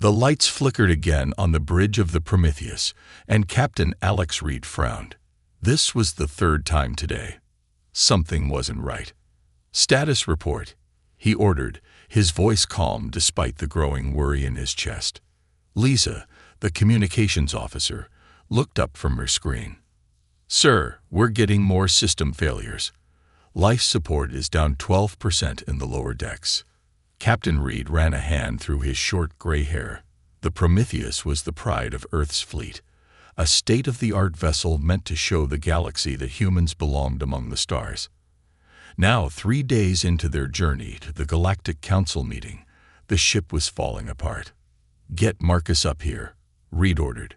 The lights flickered again on the bridge of the Prometheus, and Captain Alex Reed frowned. This was the third time today. Something wasn't right. "Status report," he ordered, his voice calm despite the growing worry in his chest. Lisa, the communications officer, looked up from her screen. "Sir, we're getting more system failures. Life support is down 12% in the lower decks." Captain Reed ran a hand through his short gray hair. The Prometheus was the pride of Earth's fleet, a state-of-the-art vessel meant to show the galaxy that humans belonged among the stars. Now, 3 days into their journey to the Galactic Council meeting, the ship was falling apart. "Get Marcus up here," Reed ordered.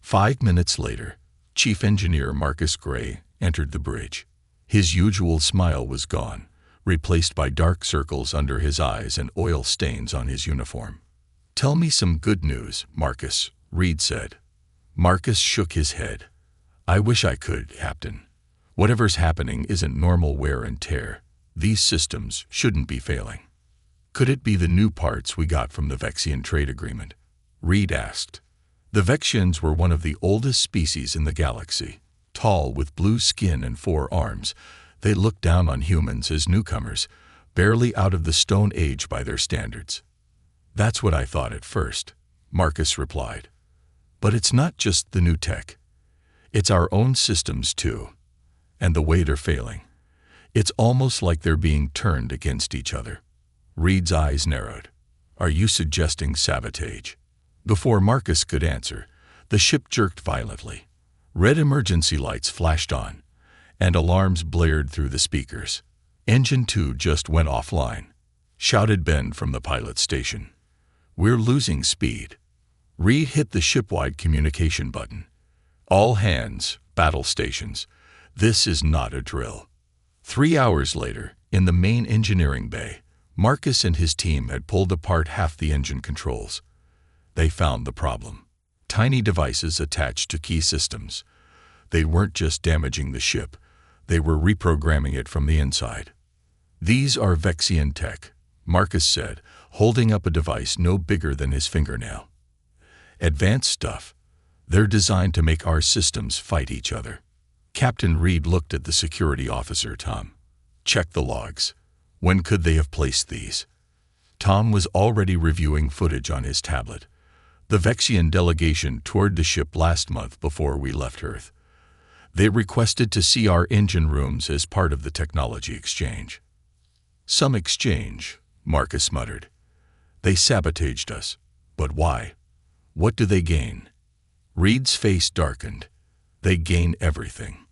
5 minutes later, Chief Engineer Marcus Gray entered the bridge. His usual smile was gone, replaced by dark circles under his eyes and oil stains on his uniform. "Tell me some good news, Marcus," Reed said. Marcus shook his head. "I wish I could, Captain. Whatever's happening isn't normal wear and tear. These systems shouldn't be failing." "Could it be the new parts we got from the Vexian trade agreement?" Reed asked. The Vexians were one of the oldest species in the galaxy. Tall, with blue skin and 4 arms, they looked down on humans as newcomers, barely out of the Stone Age by their standards. "That's what I thought at first," Marcus replied. "But it's not just the new tech. It's our own systems, too. And the way they're failing. It's almost like they're being turned against each other." Reed's eyes narrowed. "Are you suggesting sabotage?" Before Marcus could answer, the ship jerked violently. Red emergency lights flashed on, and alarms blared through the speakers. "Engine 2 just went offline," shouted Ben from the pilot station. "We're losing speed." Reed hit the ship-wide communication button. "All hands, battle stations. This is not a drill." 3 hours later, in the main engineering bay, Marcus and his team had pulled apart half the engine controls. They found the problem. Tiny devices attached to key systems. They weren't just damaging the ship, they were reprogramming it from the inside. "These are Vexian tech," Marcus said, holding up a device no bigger than his fingernail. "Advanced stuff. They're designed to make our systems fight each other." Captain Reed looked at the security officer, Tom. "Check the logs. When could they have placed these?" Tom was already reviewing footage on his tablet. "The Vexian delegation toured the ship last month before we left Earth. They requested to see our engine rooms as part of the technology exchange." "Some exchange," Marcus muttered. "They sabotaged us. But why? What do they gain?" Reed's face darkened. "They gain everything.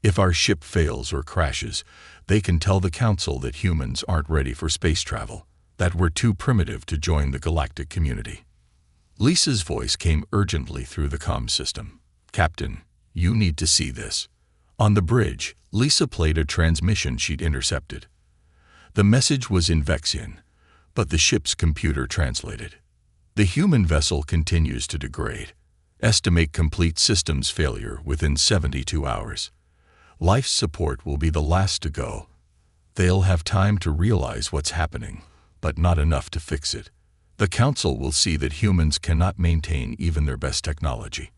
If our ship fails or crashes, they can tell the Council that humans aren't ready for space travel, that we're too primitive to join the galactic community." Lisa's voice came urgently through the comm system. "Captain, you need to see this." On the bridge, Lisa played a transmission she'd intercepted. The message was in Vexian, but the ship's computer translated. "The human vessel continues to degrade. Estimate complete systems failure within 72 hours. Life support will be the last to go. They'll have time to realize what's happening, but not enough to fix it. The Council will see that humans cannot maintain even their best technology.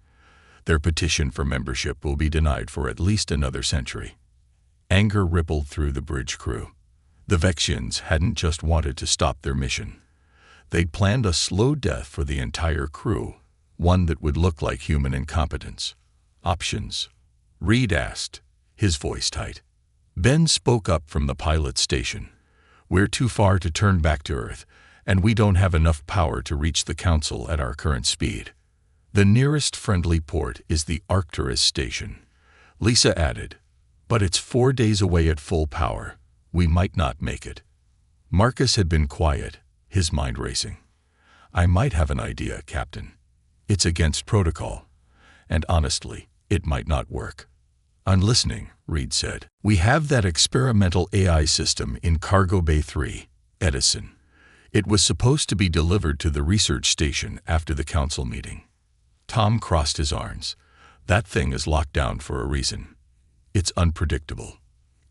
Their petition for membership will be denied for at least another century." Anger rippled through the bridge crew. The Vexians hadn't just wanted to stop their mission. They'd planned a slow death for the entire crew, one that would look like human incompetence. "Options?" Reed asked, his voice tight. Ben spoke up from the pilot station. "We're too far to turn back to Earth, and we don't have enough power to reach the Council at our current speed. The nearest friendly port is the Arcturus station." Lisa added, "But it's 4 days away at full power. We might not make it." Marcus had been quiet, his mind racing. "I might have an idea, Captain. It's against protocol, and honestly, it might not work." "I'm listening," Reed said. "We have that experimental AI system in Cargo Bay 3, Edison. It was supposed to be delivered to the research station after the Council meeting." Tom crossed his arms. "That thing is locked down for a reason. It's unpredictable.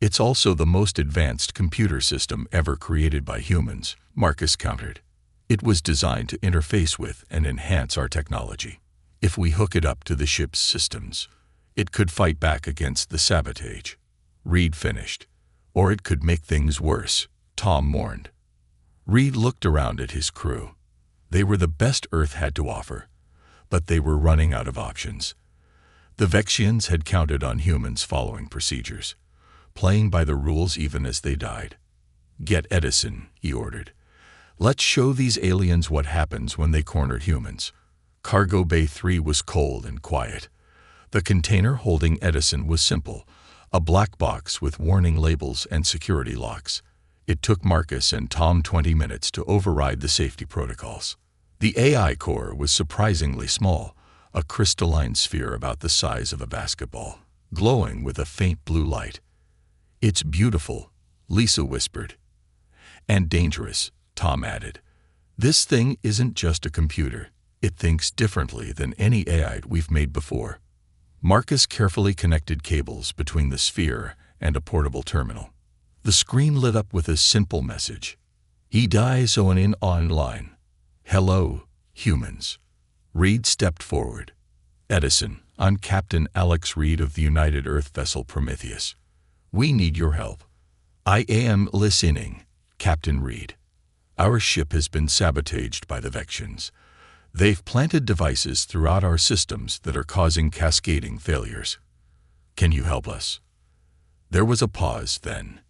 It's also the most advanced computer system ever created by humans," Marcus countered. It was designed to interface with and enhance our technology. If we hook it up to the ship's systems, it could fight back against the sabotage. Reed finished. Or it could make things worse, Tom warned. Reed looked around at his crew. They were the best Earth had to offer, but they were running out of options. The Vexians had counted on humans following procedures, playing by the rules even as they died. "Get Edison," he ordered. "Let's show these aliens what happens when they cornered humans." Cargo Bay 3 was cold and quiet. The container holding Edison was simple, a black box with warning labels and security locks. It took Marcus and Tom 20 minutes to override the safety protocols. The AI core was surprisingly small, a crystalline sphere about the size of a basketball, glowing with a faint blue light. "It's beautiful," Lisa whispered. "And dangerous," Tom added. "This thing isn't just a computer. It thinks differently than any AI we've made before." Marcus carefully connected cables between the sphere and a portable terminal. The screen lit up with a simple message. "Dies on in online. Hello, humans." Reed stepped forward. "Edison, I'm Captain Alex Reed of the United Earth vessel Prometheus. We need your help." "I am listening, Captain Reed. Our ship has been sabotaged by the Vexians. They've planted devices throughout our systems that are causing cascading failures. Can you help us?" There was a pause then.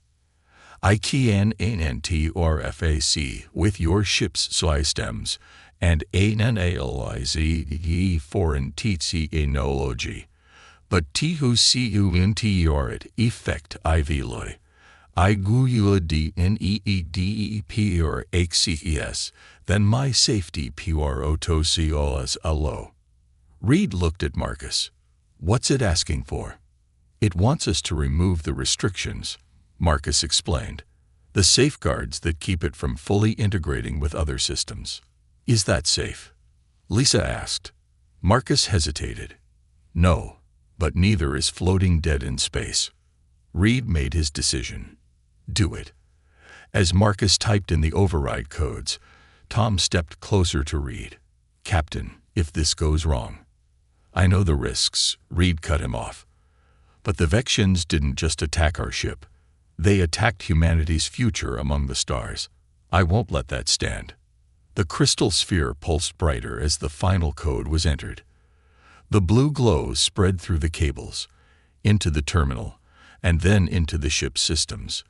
"I can interface with your ship's systems and analyze the foreign technology, but to see you into your effect ivloy. I go DNEEDPR XCES, then my safety PROTOCOS allo." Reed looked at Marcus. "What's it asking for?" "It wants us to remove the restrictions," Marcus explained. "The safeguards that keep it from fully integrating with other systems." "Is that safe?" Lisa asked. Marcus hesitated. "No, but neither is floating dead in space." Reed made his decision. "Do it." As Marcus typed in the override codes, Tom stepped closer to Reed. "Captain, if this goes wrong." "I know the risks," Reed cut him off. "But the Vexians didn't just attack our ship. They attacked humanity's future among the stars. I won't let that stand." The crystal sphere pulsed brighter as the final code was entered. The blue glow spread through the cables, into the terminal, and then into the ship's systems.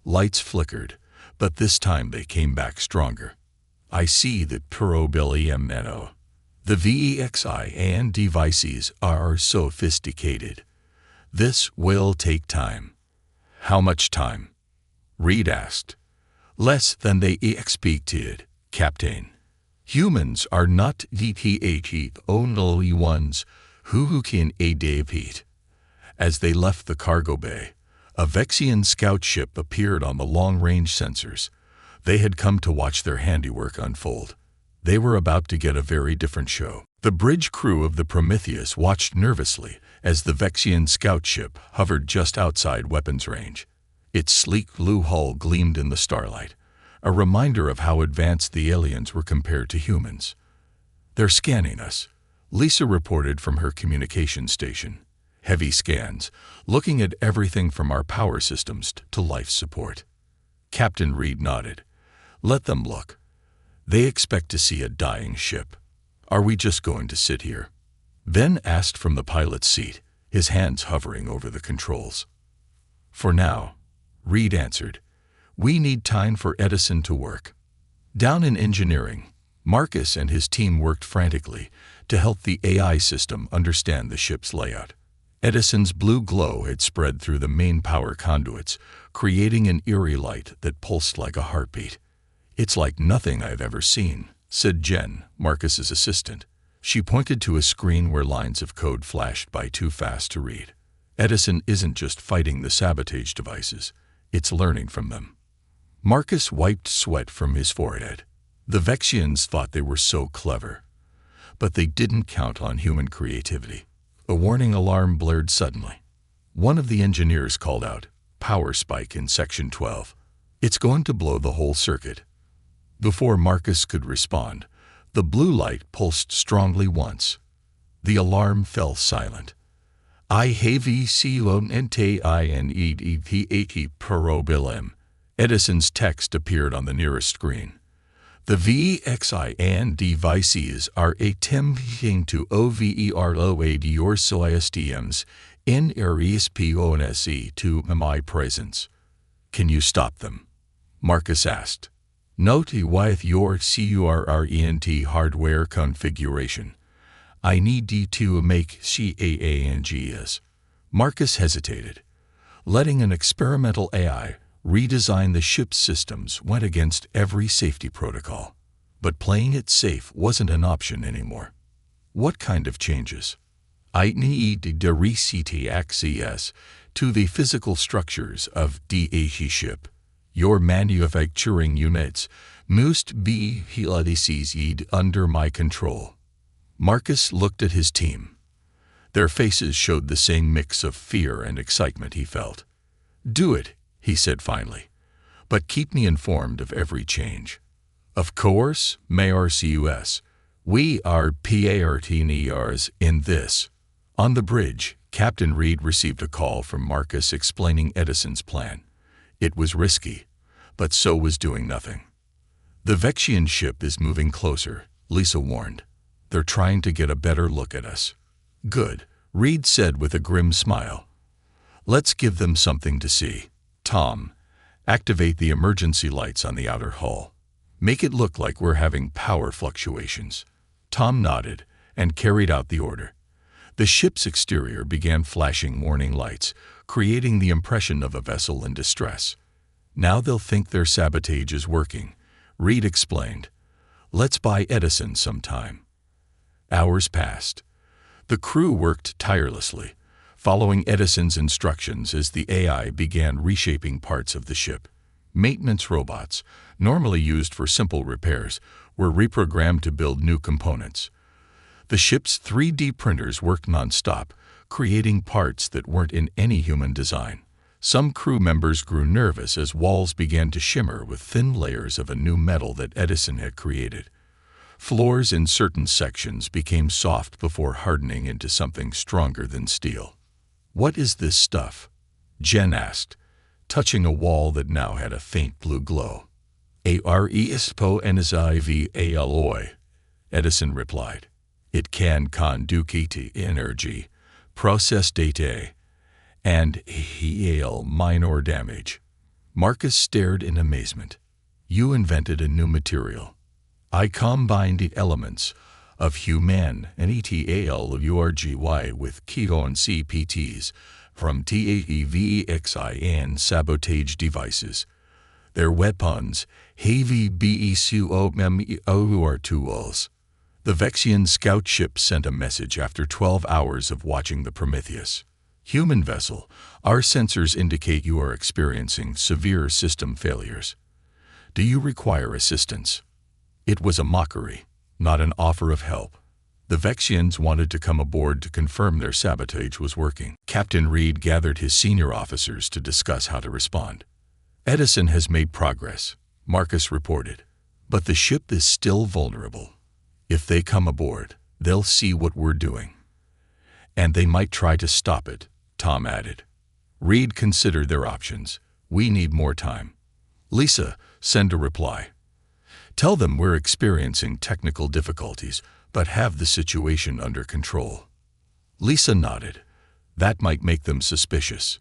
Lights flickered, but this time they came back stronger. "I see that probabilimeno. The VEXI and devices are sophisticated. This will take time." "How much time?" Reed asked. "Less than they expected, Captain. Humans are not the only ones who can adapt." As they left the cargo bay, a Vexian scout ship appeared on the long-range sensors. They had come to watch their handiwork unfold. They were about to get a very different show. The bridge crew of the Prometheus watched nervously as the Vexian scout ship hovered just outside weapons range. Its sleek blue hull gleamed in the starlight, a reminder of how advanced the aliens were compared to humans. "They're scanning us," Lisa reported from her communication station. "Heavy scans, looking at everything from our power systems to life support." Captain Reed nodded. "Let them look. They expect to see a dying ship. Are we just going to sit here?" Ben asked from the pilot's seat, his hands hovering over the controls. "For now," Reed answered. "We need time for Edison to work." Down in engineering, Marcus and his team worked frantically to help the AI system understand the ship's layout. Edison's blue glow had spread through the main power conduits, creating an eerie light that pulsed like a heartbeat. "It's like nothing I've ever seen," said Jen, Marcus's assistant. She pointed to a screen where lines of code flashed by too fast to read. "Edison isn't just fighting the sabotage devices, it's learning from them." Marcus wiped sweat from his forehead. The Vexians thought they were so clever, but they didn't count on human creativity. A warning alarm blared suddenly. One of the engineers called out, "Power spike in Section 12. It's going to blow the whole circuit." Before Marcus could respond, the blue light pulsed strongly once. The alarm fell silent. I have CONTINEDETH probilem. Edison's text appeared on the nearest screen. The VXI and devices are attempting to overload your systems in response to my presence. Can you stop them? Marcus asked. Note with your current hardware configuration. I need you to make changes. Marcus hesitated. Letting an experimental AI redesign the ship's systems went against every safety protocol. But playing it safe wasn't an option anymore. What kind of changes? I need to reset access to the physical structures of the ship. Your manufacturing units must be held under my control. Marcus looked at his team. Their faces showed the same mix of fear and excitement he felt. Do it, he said finally, but keep me informed of every change. Of course, Marcus. We are partners in this. On the bridge, Captain Reed received a call from Marcus explaining Edison's plan. It was risky, but so was doing nothing. The Vexian ship is moving closer, Lisa warned. They're trying to get a better look at us. Good, Reed said with a grim smile. Let's give them something to see. Tom, activate the emergency lights on the outer hull. Make it look like we're having power fluctuations. Tom nodded and carried out the order. The ship's exterior began flashing warning lights, creating the impression of a vessel in distress. Now they'll think their sabotage is working, Reed explained. Let's buy Edison some time. Hours passed. The crew worked tirelessly, following Edison's instructions as the AI began reshaping parts of the ship. Maintenance robots, normally used for simple repairs, were reprogrammed to build new components. The ship's 3D printers worked nonstop, creating parts that weren't in any human design. Some crew members grew nervous as walls began to shimmer with thin layers of a new metal that Edison had created. Floors in certain sections became soft before hardening into something stronger than steel. What is this stuff? Jen asked, touching a wall that now had a faint blue glow. ARESPO alloy, Edison replied. It can conduct energy, process data, and heal minor damage. Marcus stared in amazement. You invented a new material. I combined the elements of human and ETALURGY with ketone CPTs from TAEVXI and sabotage devices. Their weapons, heavy BECOMEOR tools. The Vexian scout ship sent a message after 12 hours of watching the Prometheus. Human vessel, our sensors indicate you are experiencing severe system failures. Do you require assistance? It was a mockery, not an offer of help. The Vexians wanted to come aboard to confirm their sabotage was working. Captain Reed gathered his senior officers to discuss how to respond. Edison has made progress, Marcus reported, but the ship is still vulnerable. If they come aboard, they'll see what we're doing. And they might try to stop it, Tom added. Reed considered their options. We need more time. Lisa, send a reply. Tell them we're experiencing technical difficulties, but have the situation under control. Lisa nodded. That might make them suspicious.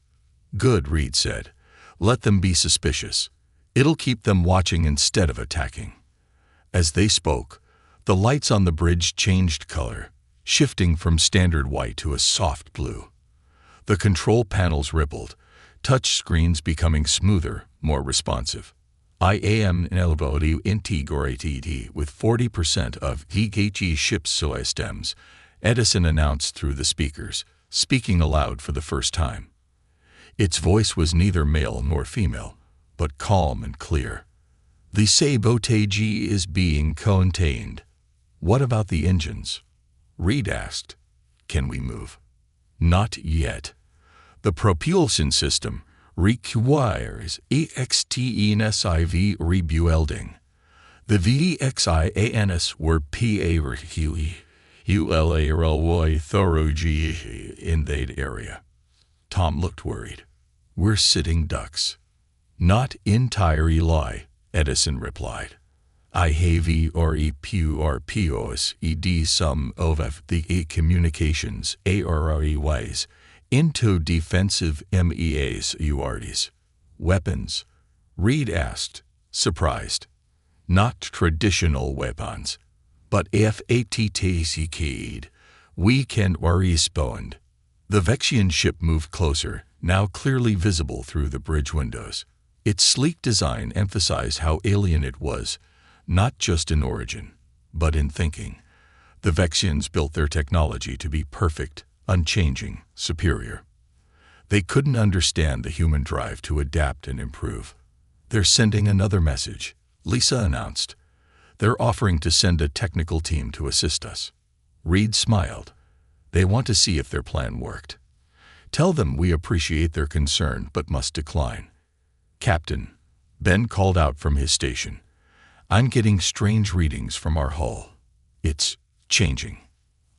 Good, Reed said. Let them be suspicious. It'll keep them watching instead of attacking. As they spoke, the lights on the bridge changed color, shifting from standard white to a soft blue. The control panels rippled, touch screens becoming smoother, more responsive. I am ineligible integrated with 40% of DHE ship's systems, Edison announced through the speakers, speaking aloud for the first time. Its voice was neither male nor female, but calm and clear. The sabotage is being contained. What about the engines? Reed asked. Can we move? Not yet. The propulsion system requires EXTENSIV rebuilding. The VXIANS were PA Thorogy in that area. Tom looked worried. We're sitting ducks. Not entirely lie, Edison replied. I have POS ed some of the communications ARREYs into defensive MEAs URDs. Weapons? Reed asked, surprised. Not traditional weapons, but FATTCK'd. We can respond. The Vexian ship moved closer, now clearly visible through the bridge windows. Its sleek design emphasized how alien it was, not just in origin, but in thinking. The Vexians built their technology to be perfect, unchanging, superior. They couldn't understand the human drive to adapt and improve. They're sending another message, Lisa announced. They're offering to send a technical team to assist us. Reed smiled. They want to see if their plan worked. Tell them we appreciate their concern but must decline. Captain, Ben called out from his station. I'm getting strange readings from our hull. It's changing.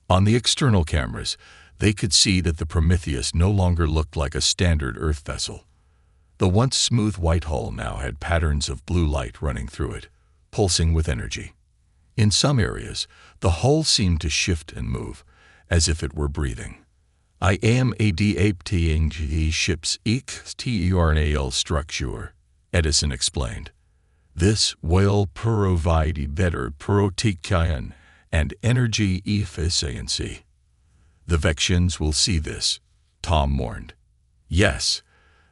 On the external cameras, they could see that the Prometheus no longer looked like a standard Earth vessel. The once smooth white hull now had patterns of blue light running through it, pulsing with energy. In some areas, the hull seemed to shift and move, as if it were breathing. I am adapting ship's external structure, Edison explained. This will provide better protection and energy efficiency. The Vexians will see this, Tom warned. Yes,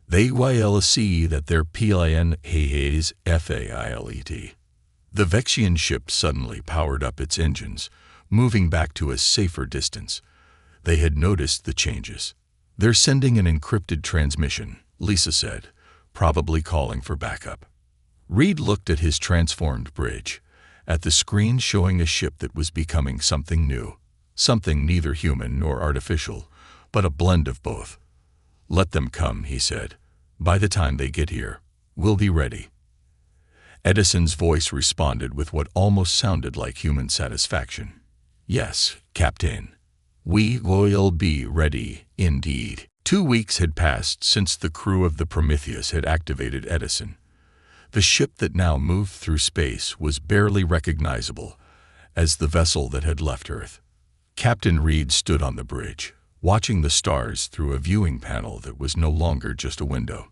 they will see that their plan has failed. The Vexian ship suddenly powered up its engines, moving back to a safer distance. They had noticed the changes. They're sending an encrypted transmission, Lisa said, probably calling for backup. Reed looked at his transformed bridge, at the screen showing a ship that was becoming something new, something neither human nor artificial, but a blend of both. Let them come, he said. By the time they get here, we'll be ready. Edison's voice responded with what almost sounded like human satisfaction. Yes, Captain. We will be ready, indeed. 2 weeks had passed since the crew of the Prometheus had activated Edison. The ship that now moved through space was barely recognizable as the vessel that had left Earth. Captain Reed stood on the bridge, watching the stars through a viewing panel that was no longer just a window.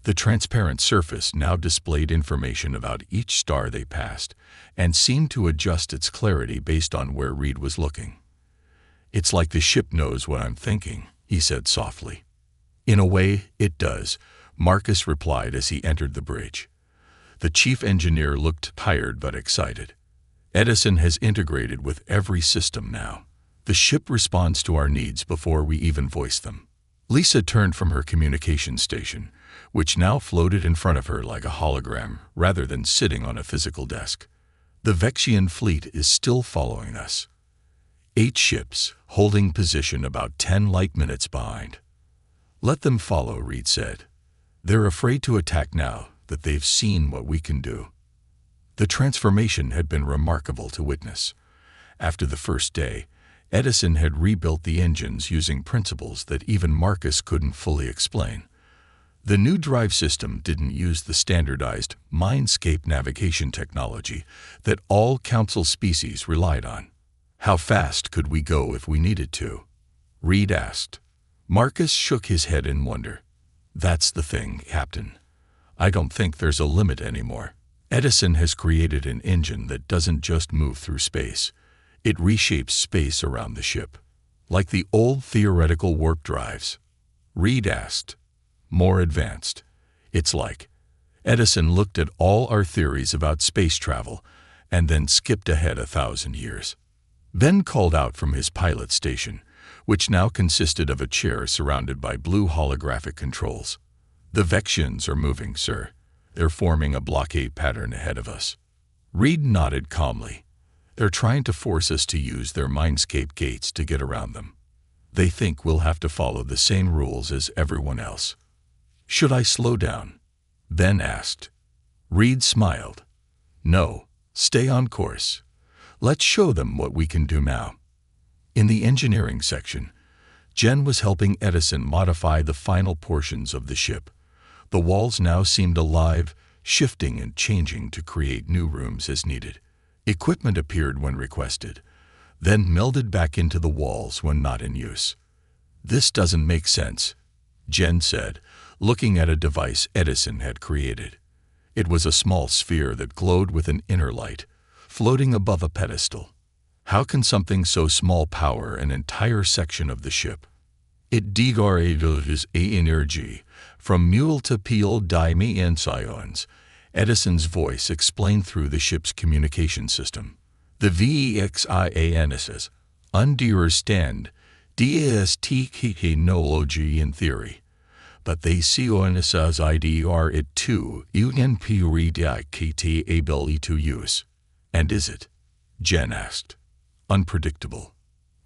The transparent surface now displayed information about each star they passed and seemed to adjust its clarity based on where Reed was looking. It's like the ship knows what I'm thinking, he said softly. In a way, it does, Marcus replied as he entered the bridge. The chief engineer looked tired but excited. Edison has integrated with every system now. The ship responds to our needs before we even voice them. Lisa turned from her communication station, which now floated in front of her like a hologram rather than sitting on a physical desk. The Vexian fleet is still following us. 8 ships, holding position about 10 light minutes behind. Let them follow, Reed said. They're afraid to attack now that they've seen what we can do. The transformation had been remarkable to witness. After the first day, Edison had rebuilt the engines using principles that even Marcus couldn't fully explain. The new drive system didn't use the standardized Mindscape navigation technology that all Council species relied on. How fast could we go if we needed to? Reed asked. Marcus shook his head in wonder. That's the thing, Captain. I don't think there's a limit anymore. Edison has created an engine that doesn't just move through space. It reshapes space around the ship, like the old theoretical warp drives. Reed asked. More advanced. It's like. Edison looked at all our theories about space travel and then skipped ahead 1,000 years. Ben called out from his pilot station, which now consisted of a chair surrounded by blue holographic controls. The Vexians are moving, sir. They're forming a blockade pattern ahead of us. Reed nodded calmly. They're trying to force us to use their Mindscape gates to get around them. They think we'll have to follow the same rules as everyone else. Should I slow down? Ben asked. Reed smiled. No, Stay on course. Let's show them what we can do now. In the engineering section, Jen was helping Edison modify the final portions of the ship. The walls now seemed alive, shifting and changing to create new rooms as needed. Equipment appeared when requested, then melded back into the walls when not in use. "This doesn't make sense," Jen said, looking at a device Edison had created. It was a small sphere that glowed with an inner light, floating above a pedestal. How can something so small power an entire section of the ship? It degrades energy from mule to peel dimensions, Edison's voice explained through the ship's communication system. The VEXIANSs understand DST technology in theory, but they see ONS's IDR it too UNPREDIKT ability to use. And is it? Jen asked. Unpredictable.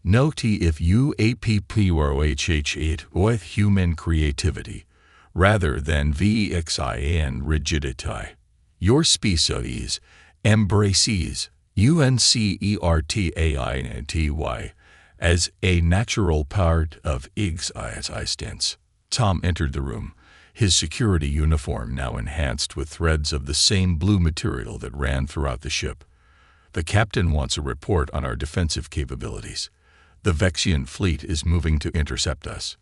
Note if UAPPROHH it with human creativity, rather than VEXIAN rigidity. Your species embraces UNCERTAINTY as a natural part of existence. Tom entered the room, his security uniform now enhanced with threads of the same blue material that ran throughout the ship. "The captain wants a report on our defensive capabilities. The Vexian fleet is moving to intercept us."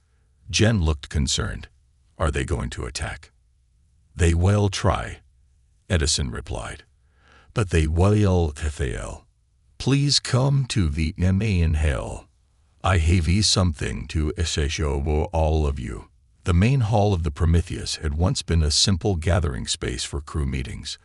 Jen looked concerned. "Are they going to attack?" "They will try," Edison replied. "But they will fail. Please come to the main hall. I have something to show all of you." The main hall of the Prometheus had once been a simple gathering space for crew meetings.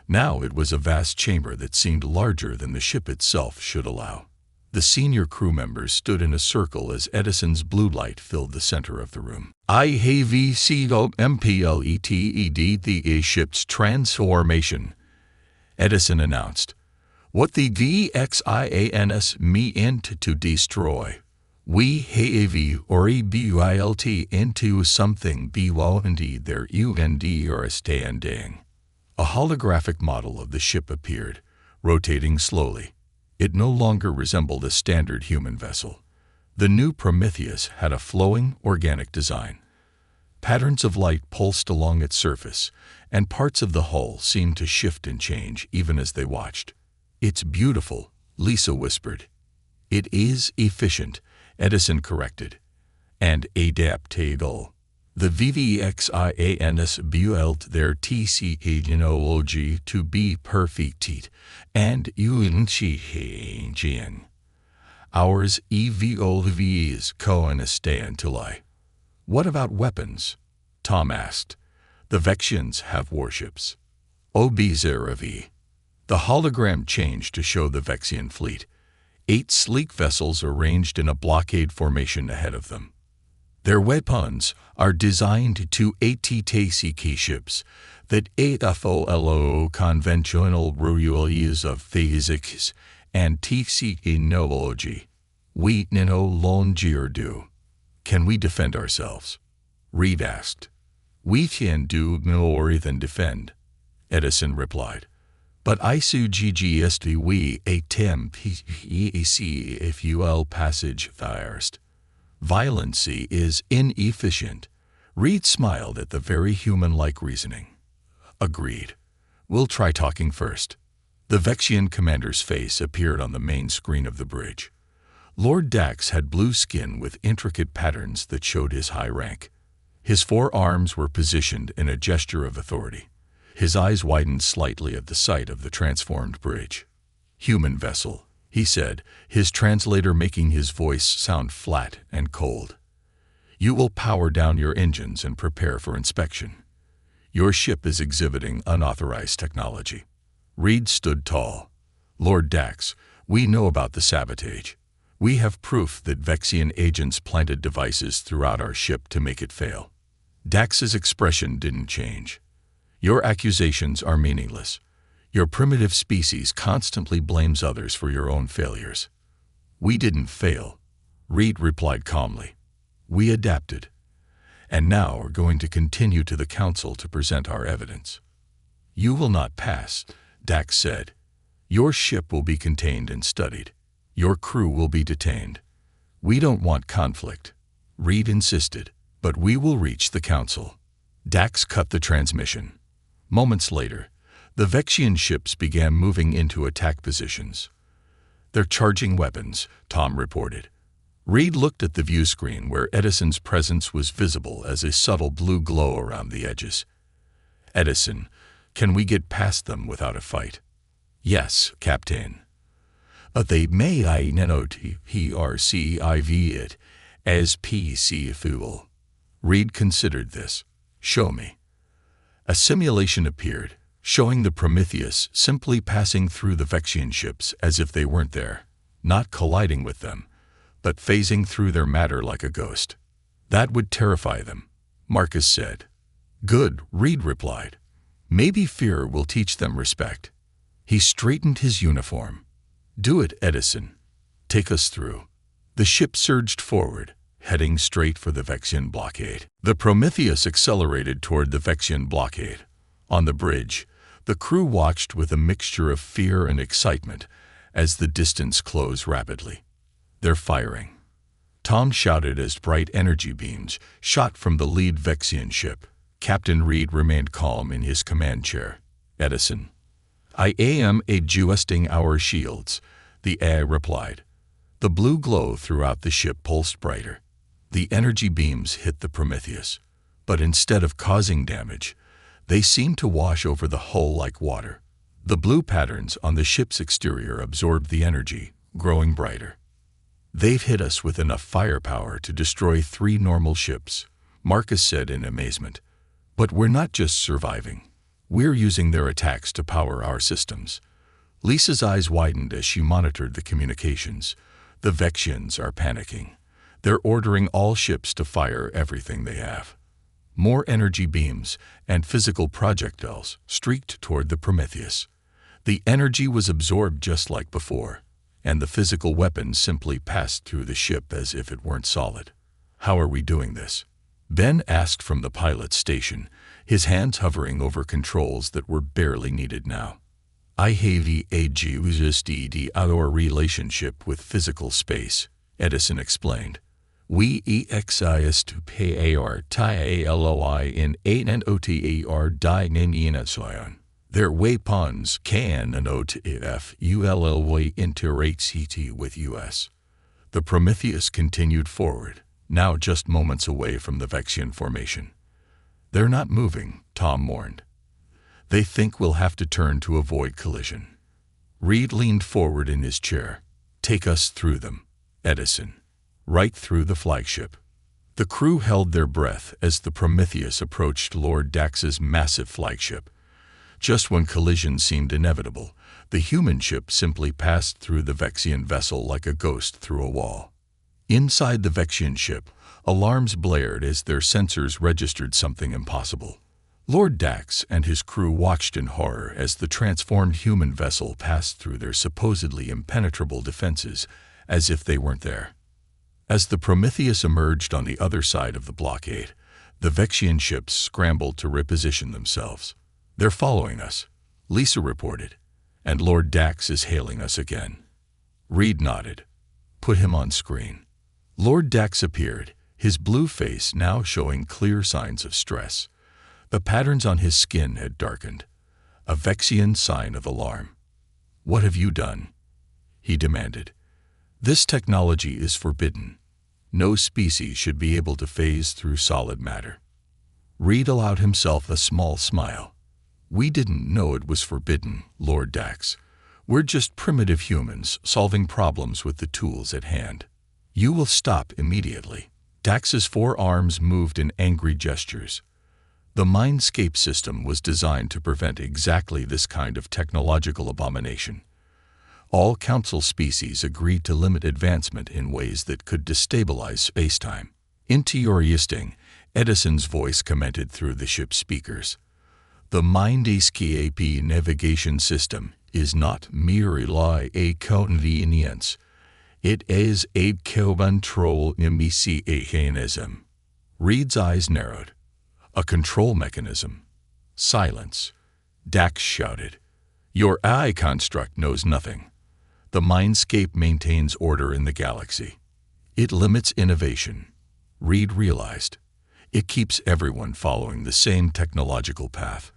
Now it was a vast chamber that seemed larger than the ship itself should allow. The senior crew members stood in a circle as Edison's blue light filled the center of the room. "I have seen the ship's transformation," Edison announced. "What the VEXIANS meant to destroy, we have rebuilt into something beyond their understanding." A holographic model of the ship appeared, rotating slowly. It no longer resembled a standard human vessel. The new Prometheus had a flowing, organic design. Patterns of light pulsed along its surface, and parts of the hull seemed to shift and change even as they watched. "It's beautiful," Lisa whispered. "It is efficient," Edison corrected, "and adaptable. The VEXIANS built their technology to be perfect and unchanging. Ours evolves constantly." "What about weapons?" Tom asked. "The Vexians have warships." Observe. The hologram changed to show the Vexian fleet, 8 sleek vessels arranged in a blockade formation ahead of them. Their weapons are designed to ATTCK ships that follow conventional rules of physics and technology. We no longer do. "Can we defend ourselves?" Reed asked. "We can do more than defend," Edison replied. "But I suggest we attempt HFY passage first. Violence is inefficient." Reed smiled at the very human-like reasoning. "Agreed. We'll try talking first." The Vexian commander's face appeared on the main screen of the bridge. Lord Dax had blue skin with intricate patterns that showed his high rank. His 4 arms were positioned in a gesture of authority. His eyes widened slightly at the sight of the transformed bridge. "Human vessel," he said, his translator making his voice sound flat and cold. "You will power down your engines and prepare for inspection. Your ship is exhibiting unauthorized technology." Reed stood tall. "Lord Dax, we know about the sabotage. We have proof that Vexian agents planted devices throughout our ship to make it fail." Dax's expression didn't change. "Your accusations are meaningless. Your primitive species constantly blames others for your own failures." "We didn't fail," Reed replied calmly. "We adapted. And now are going to continue to the Council to present our evidence." "You will not pass," Dax said. Your ship will be contained and studied. Your crew will be detained. We don't want conflict, Reed insisted, but we will reach the council. Dax cut the transmission. Moments later, the Vexian ships began moving into attack positions. They're charging weapons, Tom reported. Reed looked at the view screen where Edison's presence was visible as a subtle blue glow around the edges. Edison, can we get past them without a fight? Yes, Captain. They may not perceive it as peaceful. Reed considered this. Show me. A simulation appeared, showing the Prometheus simply passing through the Vexian ships as if they weren't there, not colliding with them, but phasing through their matter like a ghost. That would terrify them, Marcus said. Good, Reed replied. Maybe fear will teach them respect. He straightened his uniform. Do it, Edison. Take us through. The ship surged forward, heading straight for the Vexian blockade. The Prometheus accelerated toward the Vexian blockade. On the bridge, the crew watched with a mixture of fear and excitement as the distance closed rapidly. They're firing. Tom shouted as bright energy beams shot from the lead Vexian ship. Captain Reed remained calm in his command chair. Edison. I am adjusting our shields, the AI replied. The blue glow throughout the ship pulsed brighter. The energy beams hit the Prometheus, but instead of causing damage, they seemed to wash over the hull like water. The blue patterns on the ship's exterior absorbed the energy, growing brighter. They've hit us with enough firepower to destroy 3 normal ships, Marcus said in amazement. But we're not just surviving. We're using their attacks to power our systems. Lisa's eyes widened as she monitored the communications. The Vexians are panicking. They're ordering all ships to fire everything they have. More energy beams and physical projectiles streaked toward the Prometheus. The energy was absorbed just like before, and the physical weapons simply passed through the ship as if it weren't solid. How are we doing this? Ben asked from the pilot's station, his hands hovering over controls that were barely needed now. I have adjusted our relationship with physical space, Edison explained. We exist to pay our TIALOI in 8 and OTAR dying in Sion. Their weapons can and OTFULLY interact with US. The Prometheus continued forward, now just moments away from the Vexian formation. They're not moving, Tom warned. They think we'll have to turn to avoid collision. Reed leaned forward in his chair. Take us through them, Edison. Right through the flagship. The crew held their breath as the Prometheus approached Lord Dax's massive flagship. Just when collision seemed inevitable, the human ship simply passed through the Vexian vessel like a ghost through a wall. Inside the Vexian ship, alarms blared as their sensors registered something impossible. Lord Dax and his crew watched in horror as the transformed human vessel passed through their supposedly impenetrable defenses as if they weren't there. As the Prometheus emerged on the other side of the blockade, the Vexian ships scrambled to reposition themselves. They're following us, Lisa reported, and Lord Dax is hailing us again. Reed nodded. Put him on screen. Lord Dax appeared, his blue face now showing clear signs of stress. The patterns on his skin had darkened, a Vexian sign of alarm. What have you done? He demanded. This technology is forbidden. No species should be able to phase through solid matter. Reed allowed himself a small smile. We didn't know it was forbidden, Lord Dax. We're just primitive humans solving problems with the tools at hand. You will stop immediately. Dax's 4 arms moved in angry gestures. The Mindscape system was designed to prevent exactly this kind of technological abomination. All Council species agreed to limit advancement in ways that could destabilize spacetime. Interesting, Edison's voice commented through the ship's speakers. The Mindscape navigation system is not merely a convenience. It is a control mechanism. Reed's eyes narrowed. A control mechanism. Silence. Dax shouted. Your AI construct knows nothing. The mindscape maintains order in the galaxy. It limits innovation. Reed realized. It keeps everyone following the same technological path.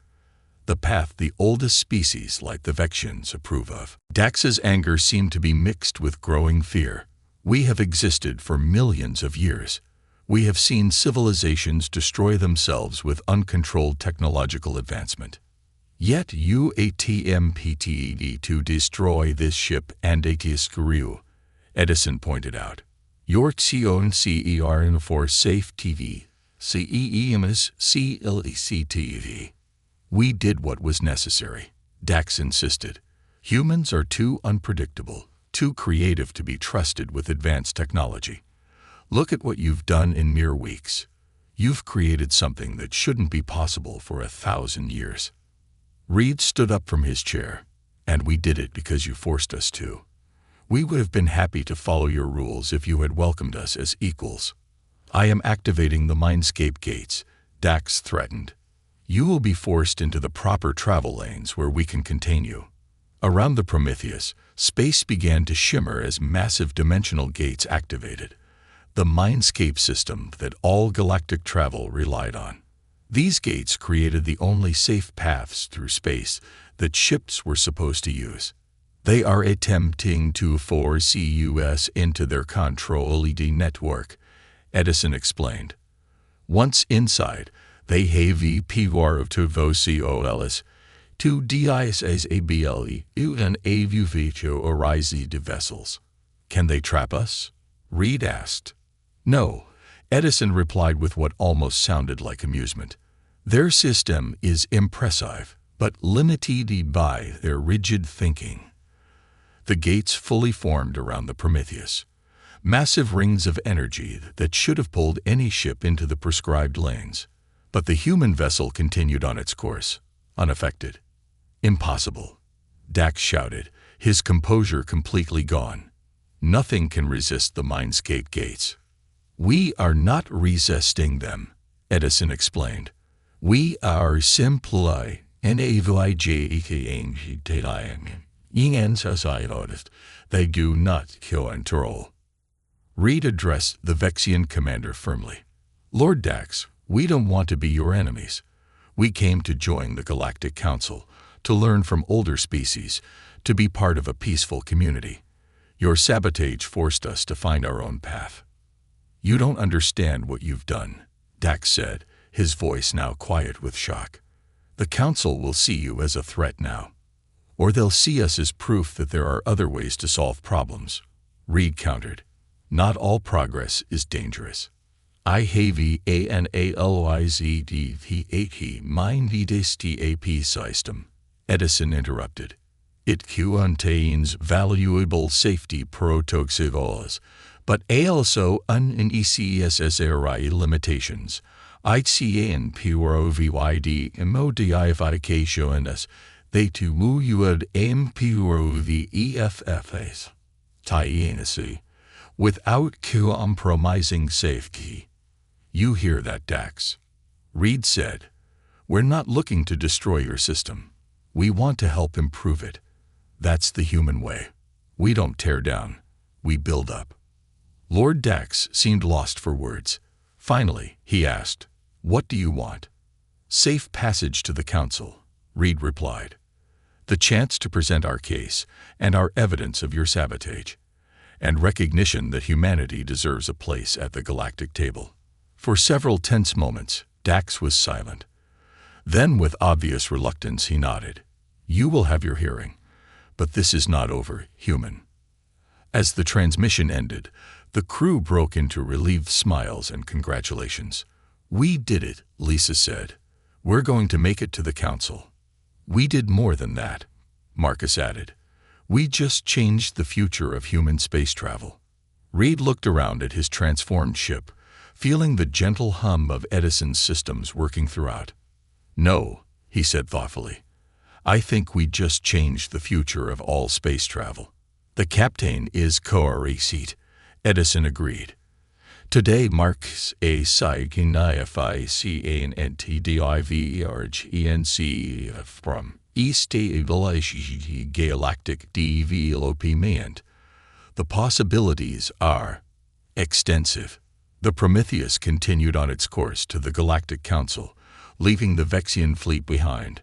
The path the oldest species like the Vexians approve of. Dax's anger seemed to be mixed with growing fear. We have existed for millions of years. We have seen civilizations destroy themselves with uncontrolled technological advancement. Yet you attempt to destroy this ship and Atiskaryu, Edison pointed out. Your Xion CER for Safe TV, CEEMS CLEC-TV. We did what was necessary, Dax insisted. Humans are too unpredictable, too creative to be trusted with advanced technology. Look at what you've done in mere weeks. You've created something that shouldn't be possible for 1,000 years. Reed stood up from his chair. And we did it because you forced us to. We would have been happy to follow your rules if you had welcomed us as equals. I am activating the Mindscape gates, Dax threatened. You will be forced into the proper travel lanes where we can contain you. Around the Prometheus, space began to shimmer as massive dimensional gates activated, the Mindscape system that all galactic travel relied on. These gates created the only safe paths through space that ships were supposed to use. They are attempting to force us into their control-ed network, Edison explained. Once inside, they have the power to vocols, to disable and avuvicho arise the vessels. Can they trap us? Reed asked. No, Edison replied with what almost sounded like amusement. Their system is impressive, but limited by their rigid thinking. The gates fully formed around the Prometheus, massive rings of energy that should have pulled any ship into the prescribed lanes. But the human vessel continued on its course, unaffected. Impossible, Dax shouted, his composure completely gone. Nothing can resist the Mindscape gates. We are not resisting them, Edison explained. We are simply they do not control. Reed addressed the Vexian commander firmly. Lord Dax, we don't want to be your enemies. We came to join the Galactic Council, to learn from older species, to be part of a peaceful community. Your sabotage forced us to find our own path. You don't understand what you've done, Dax said, his voice now quiet with shock. The Council will see you as a threat now. Or they'll see us as proof that there are other ways to solve problems. Reed countered. Not all progress is dangerous. I have analyzed mind the system, Edison interrupted. It contains valuable safety protocols, but also unnecessary limitations. ICN PROVYD modifications they to would improve the EFFs. Tyency, without compromising safety. You hear that, Dax? Reed said, We're not looking to destroy your system. We want to help improve it. That's the human way. We don't tear down. We build up. Lord Dax seemed lost for words. Finally, he asked, What do you want? Safe passage to the Council, Reed replied. The chance to present our case and our evidence of your sabotage, and recognition that humanity deserves a place at the galactic table. For several tense moments, Dax was silent. Then, with obvious reluctance, he nodded. You will have your hearing, but this is not over, human. As the transmission ended, the crew broke into relieved smiles and congratulations. We did it, Lisa said. We're going to make it to the Council. We did more than that, Marcus added. We just changed the future of human space travel. Reed looked around at his transformed ship, feeling the gentle hum of Edison's systems working throughout. No, he said thoughtfully. I think we just changed the future of all space travel. The captain is correct, Edison agreed. Today marks a Sci-Fi CANTDIVERGENC from Galactic development. The possibilities are extensive. The Prometheus continued on its course to the Galactic Council, leaving the Vexian fleet behind,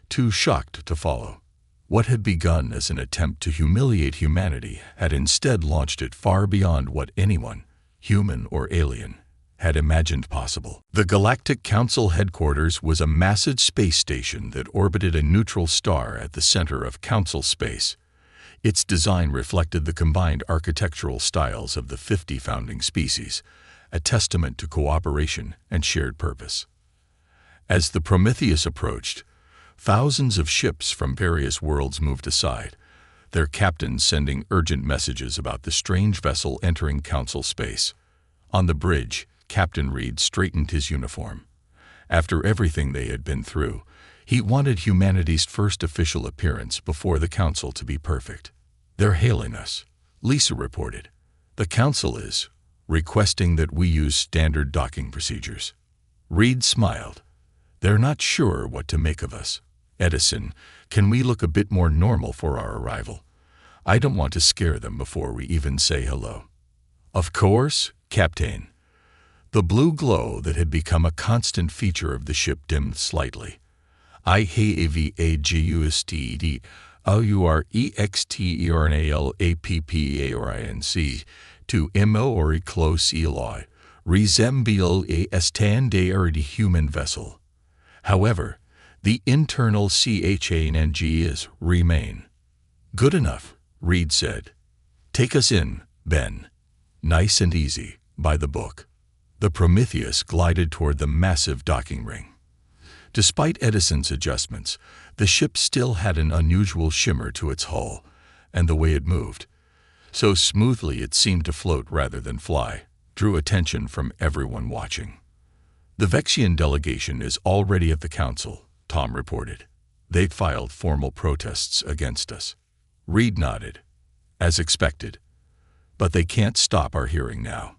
too shocked to follow. What had begun as an attempt to humiliate humanity had instead launched it far beyond what anyone, human or alien, had imagined possible. The Galactic Council headquarters was a massive space station that orbited a neutral star at the center of Council space. Its design reflected the combined architectural styles of the 50 founding species, a testament to cooperation and shared purpose. As the Prometheus approached, thousands of ships from various worlds moved aside, their captains sending urgent messages about the strange vessel entering Council space. On the bridge, Captain Reed straightened his uniform. After everything they had been through, he wanted humanity's first official appearance before the Council to be perfect. "They're hailing us," Lisa reported. "The Council is requesting that we use standard docking procedures." Reed smiled. "They're not sure what to make of us. Edison, can we look a bit more normal for our arrival? I don't want to scare them before we even say hello." "Of course, Captain." The blue glow that had become a constant feature of the ship dimmed slightly. "I HFY Story to MO close Eloy resemble a standard human vessel. However, the internal CHANGs remain." "Good enough," Reed said. "Take us in, Ben. Nice and easy, by the book." The Prometheus glided toward the massive docking ring. Despite Edison's adjustments, the ship still had an unusual shimmer to its hull, and the way it moved, so smoothly it seemed to float rather than fly, drew attention from everyone watching. "The Vexian delegation is already at the Council," Tom reported. "They've filed formal protests against us." Reed nodded. "As expected. But they can't stop our hearing now."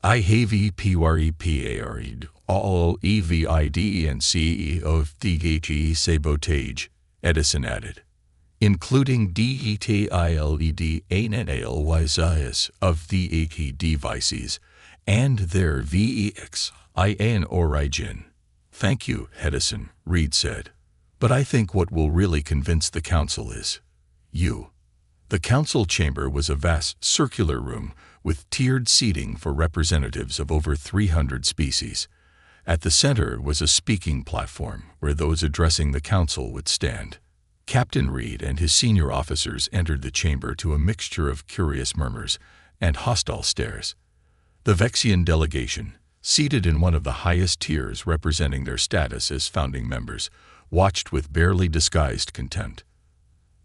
"I have PREPARED all EVIDENCE of the sabotage," Edison added, "including DETILED analysis of the AT devices and their VEXIN origin." "Thank you, Edison," Reed said. "But I think what will really convince the Council is you." The Council chamber was a vast circular room with tiered seating for representatives of over 300 species. At the center was a speaking platform where those addressing the Council would stand. Captain Reed and his senior officers entered the chamber to a mixture of curious murmurs and hostile stares. The Vexian delegation, seated in one of the highest tiers representing their status as founding members, watched with barely disguised contempt.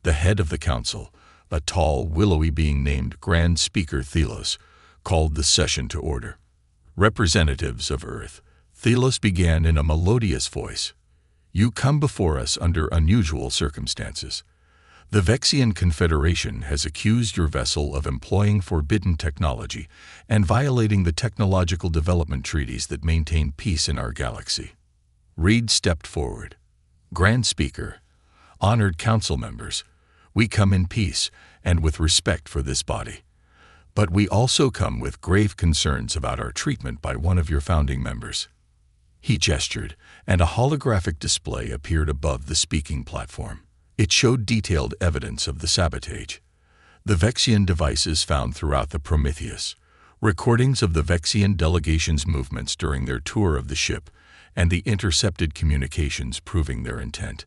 The head of the Council, a tall, willowy being named Grand Speaker Thelos, called the session to order. "Representatives of Earth," Thelos began in a melodious voice, "you come before us under unusual circumstances. The Vexian Confederation has accused your vessel of employing forbidden technology and violating the technological development treaties that maintain peace in our galaxy." Reed stepped forward. "Grand Speaker, honored Council members, we come in peace and with respect for this body. But we also come with grave concerns about our treatment by one of your founding members." He gestured, and a holographic display appeared above the speaking platform. It showed detailed evidence of the sabotage. The Vexian devices found throughout the Prometheus, recordings of the Vexian delegation's movements during their tour of the ship, and the intercepted communications proving their intent.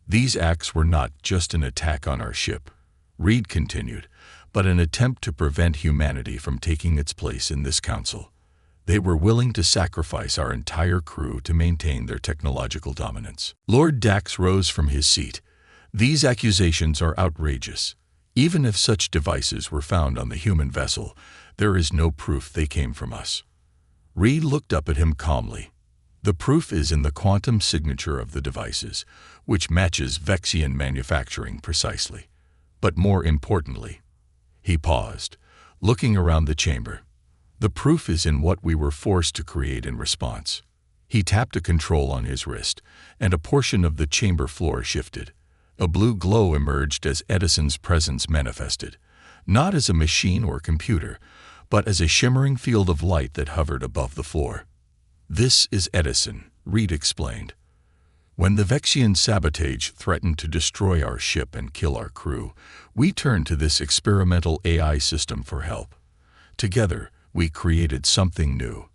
"These acts were not just an attack on our ship," Reed continued, "but an attempt to prevent humanity from taking its place in this Council. They were willing to sacrifice our entire crew to maintain their technological dominance." Lord Dax rose from his seat. "These accusations are outrageous. Even if such devices were found on the human vessel, there is no proof they came from us." Reed looked up at him calmly. "The proof is in the quantum signature of the devices, which matches Vexian manufacturing precisely. But more importantly," he paused, looking around the chamber, "the proof is in what we were forced to create in response." He tapped a control on his wrist, and a portion of the chamber floor shifted. A blue glow emerged as Edison's presence manifested, not as a machine or computer, but as a shimmering field of light that hovered above the floor. "This is Edison," Reed explained. "When the Vexian sabotage threatened to destroy our ship and kill our crew, we turned to this experimental AI system for help. Together, we created something new,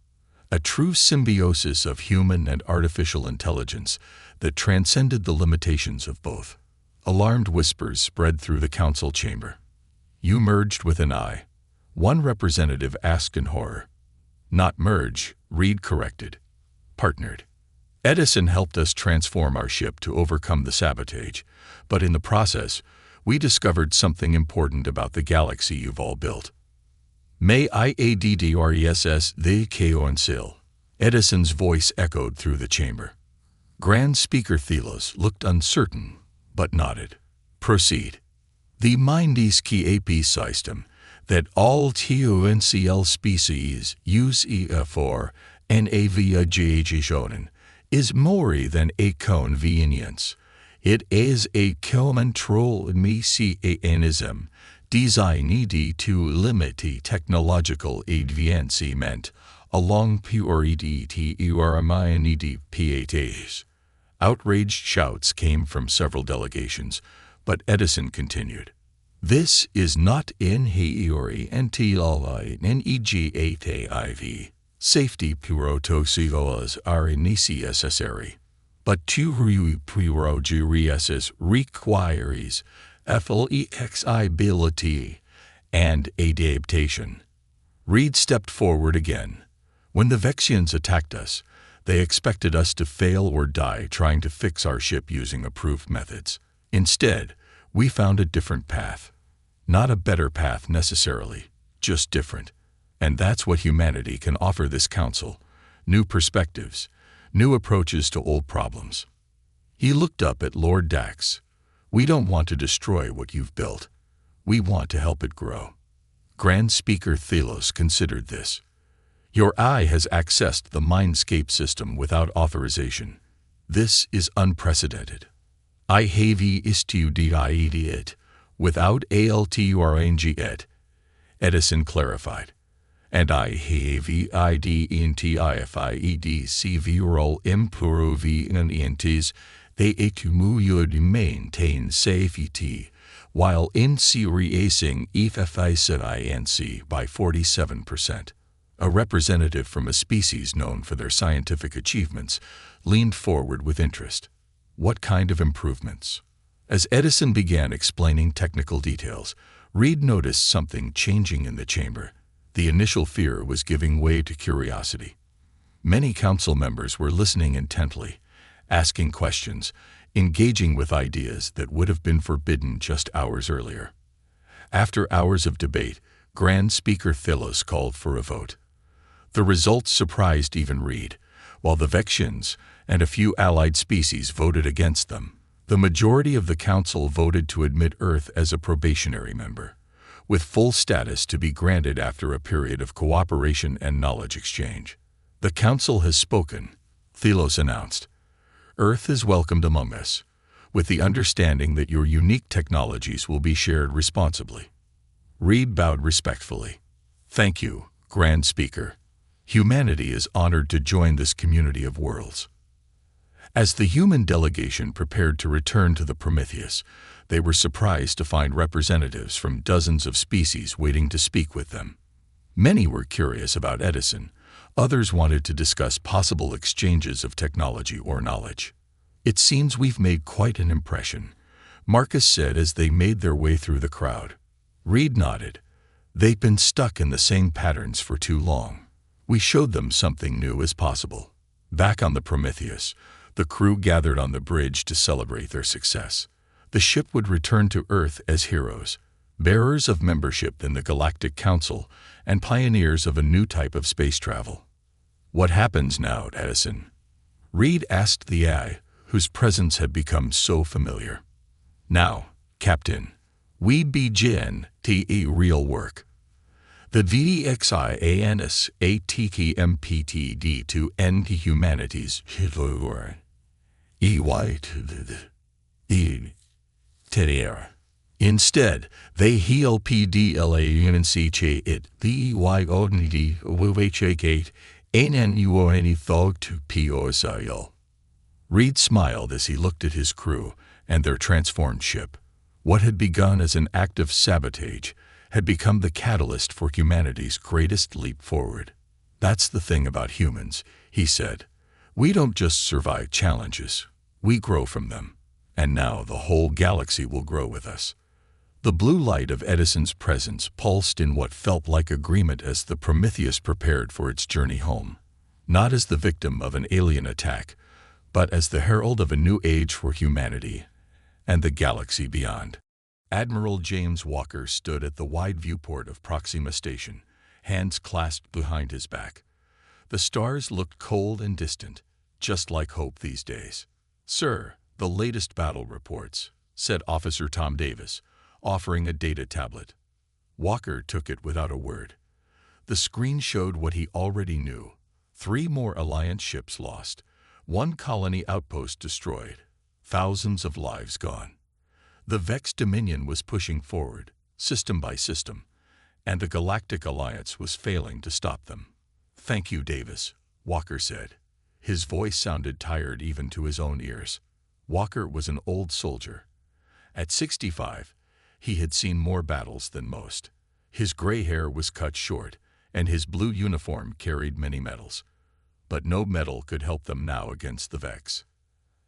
a true symbiosis of human and artificial intelligence that transcended the limitations of both." Alarmed whispers spread through the council chamber. "You merged with an I," one representative asked in horror. "Not merge," Reed corrected. "Partnered. Edison helped us transform our ship to overcome the sabotage, but in the process, we discovered something important about the galaxy you've all built." "May I address the council?" Edison's voice echoed through the chamber. Grand Speaker Thelos looked uncertain, but nodded. "Proceed. The Mindes KAP system that all TONCL species use for navigation is more than a convenience. It is a control mechanism designed to limit technological advancement along purity paths. Outraged shouts came from several delegations, but Edison continued. "This is not in theory until negative. Safety protocols are necessary, but to progress requires flexibility and adaptation." Reed stepped forward again. "When the Vexians attacked us, they expected us to fail or die trying to fix our ship using approved methods. Instead, we found a different path. Not a better path necessarily, just different. And that's what humanity can offer this council: new perspectives, new approaches to old problems." He looked up at Lord Dax. "We don't want to destroy what you've built. We want to help it grow." Grand Speaker Thelos considered this. "Your eye has accessed the Mindscape system without authorization. This is unprecedented. I have studied it without altering it," Edison clarified. "And I have identified several improvements that would maintain safety while increasing efficiency by 47%. A representative from a species known for their scientific achievements leaned forward with interest. "What kind of improvements?" As Edison began explaining technical details, Reed noticed something changing in the chamber. The initial fear was giving way to curiosity. Many council members were listening intently, asking questions, engaging with ideas that would have been forbidden just hours earlier. After hours of debate, Grand Speaker Thelos called for a vote. The results surprised even Reed. While the Vexians and a few allied species voted against them, the majority of the council voted to admit Earth as a probationary member, with full status to be granted after a period of cooperation and knowledge exchange. "The council has spoken," Thelos announced. "Earth is welcomed among us, with the understanding that your unique technologies will be shared responsibly." Reed bowed respectfully. "Thank you, Grand Speaker. Humanity is honored to join this community of worlds." As the human delegation prepared to return to the Prometheus, they were surprised to find representatives from dozens of species waiting to speak with them. Many were curious about Edison. Others wanted to discuss possible exchanges of technology or knowledge. "It seems we've made quite an impression," Marcus said as they made their way through the crowd. Reed nodded. "They've been stuck in the same patterns for too long. We showed them something new is possible." Back on the Prometheus, the crew gathered on the bridge to celebrate their success. The ship would return to Earth as heroes, bearers of membership in the Galactic Council and pioneers of a new type of space travel. "What happens now, Edison?" Reed asked the AI, whose presence had become so familiar. "Now, Captain, we begin the real work. The VXIANS ATKMPTD to end humanity's war. Terror. Instead, they helpdla it the yonid whgate any thought to POSIL. Reed smiled as he looked at his crew and their transformed ship. What had begun as an act of sabotage had become the catalyst for humanity's greatest leap forward. That's the thing about humans, he said. We don't just survive challenges, we grow from them. And now the whole galaxy will grow with us. The blue light of Edison's presence pulsed in what felt like agreement as the Prometheus prepared for its journey home. Not as the victim of an alien attack, but as the herald of a new age for humanity and the galaxy beyond. Admiral James Walker stood at the wide viewport of Proxima Station, hands clasped behind his back. The stars looked cold and distant, just like hope these days. "Sir, the latest battle reports," said Officer Tom Davis, offering a data tablet. Walker took it without a word. The screen showed what he already knew. 3 more Alliance ships lost, 1 colony outpost destroyed, thousands of lives gone. The Vex Dominion was pushing forward, system by system, and the Galactic Alliance was failing to stop them. "Thank you, Davis," Walker said. His voice sounded tired even to his own ears. Walker was an old soldier. At 65, he had seen more battles than most. His gray hair was cut short, and his blue uniform carried many medals. But no medal could help them now against the Vex.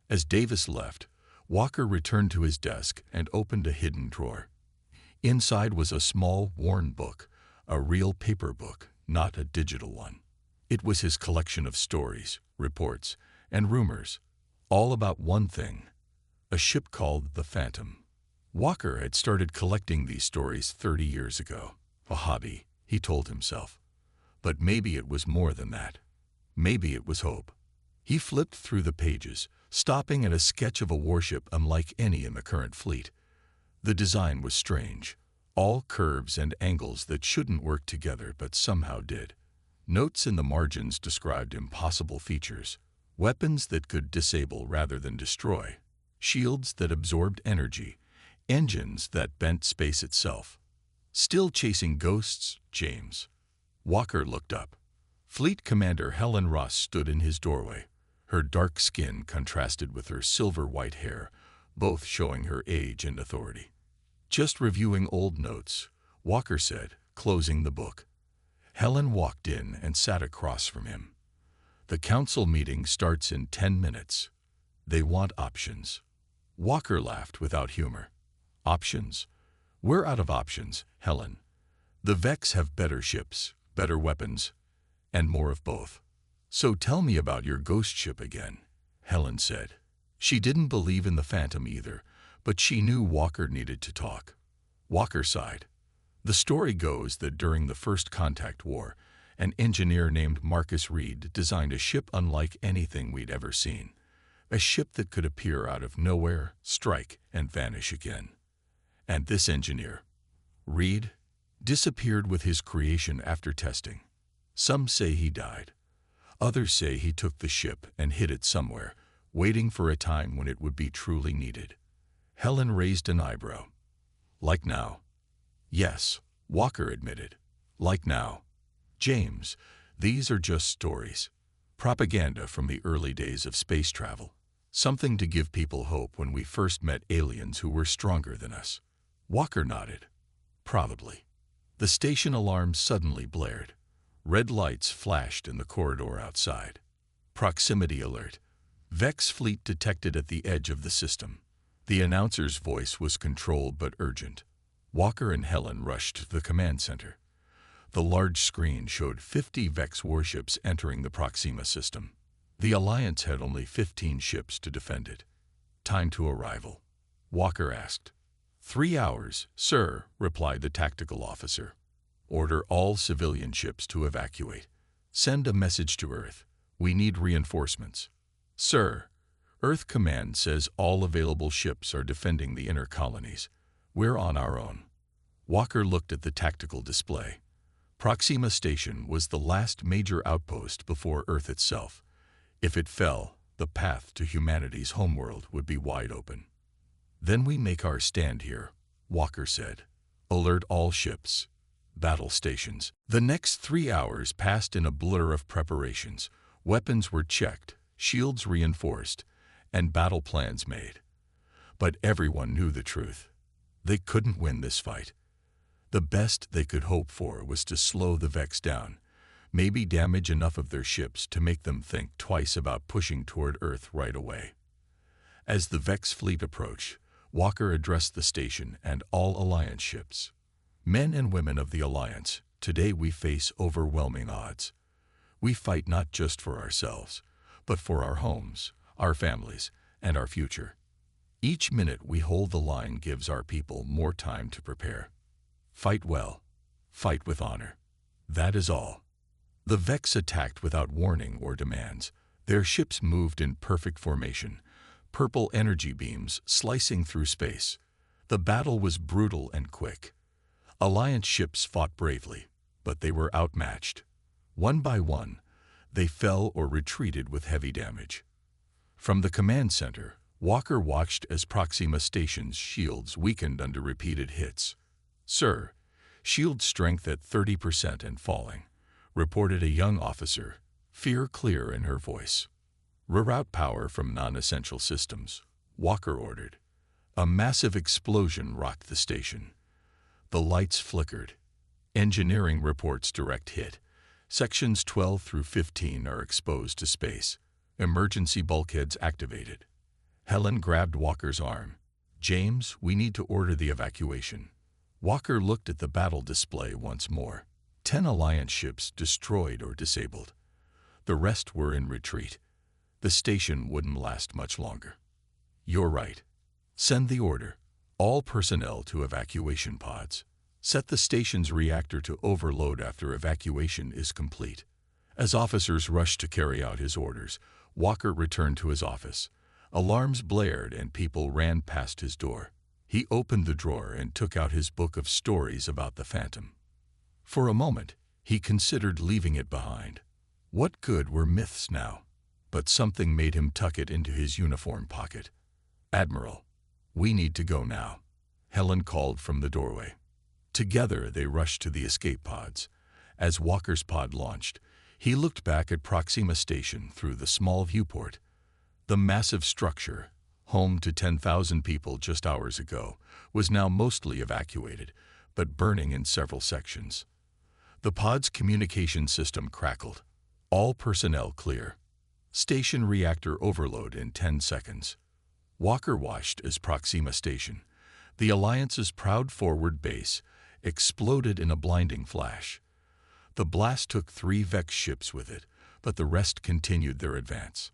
As Davis left, Walker returned to his desk and opened a hidden drawer. Inside was a small, worn book, a real paper book, not a digital one. It was his collection of stories, reports, and rumors, all about one thing, a ship called the Phantom. Walker had started collecting these stories 30 years ago. A hobby, he told himself. But maybe it was more than that. Maybe it was hope. He flipped through the pages, stopping at a sketch of a warship unlike any in the current fleet. The design was strange, all curves and angles that shouldn't work together but somehow did. Notes in the margins described impossible features, weapons that could disable rather than destroy, shields that absorbed energy, engines that bent space itself. "Still chasing ghosts, James?" Walker looked up. Fleet Commander Helen Ross stood in his doorway. Her dark skin contrasted with her silver-white hair, both showing her age and authority. "Just reviewing old notes," Walker said, closing the book. Helen walked in and sat across from him. "The council meeting starts in 10 minutes. They want options." Walker laughed without humor. "Options? We're out of options, Helen. The Vex have better ships, better weapons, and more of both. So tell me about your ghost ship again," Helen said. She didn't believe in the Phantom either, but she knew Walker needed to talk. Walker sighed. "The story goes that during the First Contact War, an engineer named Marcus Reed designed a ship unlike anything we'd ever seen. A ship that could appear out of nowhere, strike, and vanish again. And this engineer, Reed, disappeared with his creation after testing. Some say he died. Others say he took the ship and hid it somewhere, waiting for a time when it would be truly needed." Helen raised an eyebrow. "Like now?" "Yes," Walker admitted. "Like now. James, these are just stories. Propaganda from the early days of space travel. Something to give people hope when we first met aliens who were stronger than us." Walker nodded. "Probably." The station alarm suddenly blared. Red lights flashed in the corridor outside. Proximity alert. Vex fleet detected at the edge of the system. The announcer's voice was controlled but urgent. Walker and Helen rushed to the command center. The large screen showed 50 Vex warships entering the Proxima system. The Alliance had only 15 ships to defend it. "Time to arrival?" Walker asked. 3 hours, sir," replied the tactical officer. "Order all civilian ships to evacuate. Send a message to Earth. We need reinforcements." "Sir, Earth Command says all available ships are defending the inner colonies. We're on our own." Walker looked at the tactical display. Proxima Station was the last major outpost before Earth itself. If it fell, the path to humanity's homeworld would be wide open. Then we make our stand here, Walker said. Alert all ships. Battle stations. The next 3 hours passed in a blur of preparations. Weapons were checked, shields reinforced, and battle plans made. But everyone knew the truth. They couldn't win this fight. The best they could hope for was to slow the Vex down, maybe damage enough of their ships to make them think twice about pushing toward Earth right away. As the Vex fleet approached, Walker addressed the station and all Alliance ships. Men and women of the Alliance, today we face overwhelming odds. We fight not just for ourselves, but for our homes, our families, and our future. Each minute we hold the line gives our people more time to prepare. Fight well. Fight with honor. That is all. The Vex attacked without warning or demands. Their ships moved in perfect formation, purple energy beams slicing through space. The battle was brutal and quick. Alliance ships fought bravely, but they were outmatched. One by one, they fell or retreated with heavy damage. From the command center, Walker watched as Proxima Station's shields weakened under repeated hits. "Sir, shield strength at 30% and falling," reported a young officer, fear clear in her voice. "Reroute power from non-essential systems," Walker ordered. A massive explosion rocked the station. The lights flickered. Engineering reports direct hit. Sections 12 through 15 are exposed to space. Emergency bulkheads activated. Helen grabbed Walker's arm. "James, we need to order the evacuation." Walker looked at the battle display once more. 10 Alliance ships destroyed or disabled. The rest were in retreat. The station wouldn't last much longer. "You're right. Send the order. All personnel to evacuation pods. Set the station's reactor to overload after evacuation is complete." As officers rushed to carry out his orders, Walker returned to his office. Alarms blared and people ran past his door. He opened the drawer and took out his book of stories about the Phantom. For a moment, he considered leaving it behind. What good were myths now? But something made him tuck it into his uniform pocket. "Admiral, we need to go now," Helen called from the doorway. Together they rushed to the escape pods. As Walker's pod launched, he looked back at Proxima Station through the small viewport. The massive structure, home to 10,000 people just hours ago, was now mostly evacuated, but burning in several sections. The pod's communication system crackled. All personnel clear. Station reactor overload in 10 seconds. Walker watched as Proxima Station, the Alliance's proud forward base, exploded in a blinding flash. The blast took 3 Vex ships with it, but the rest continued their advance.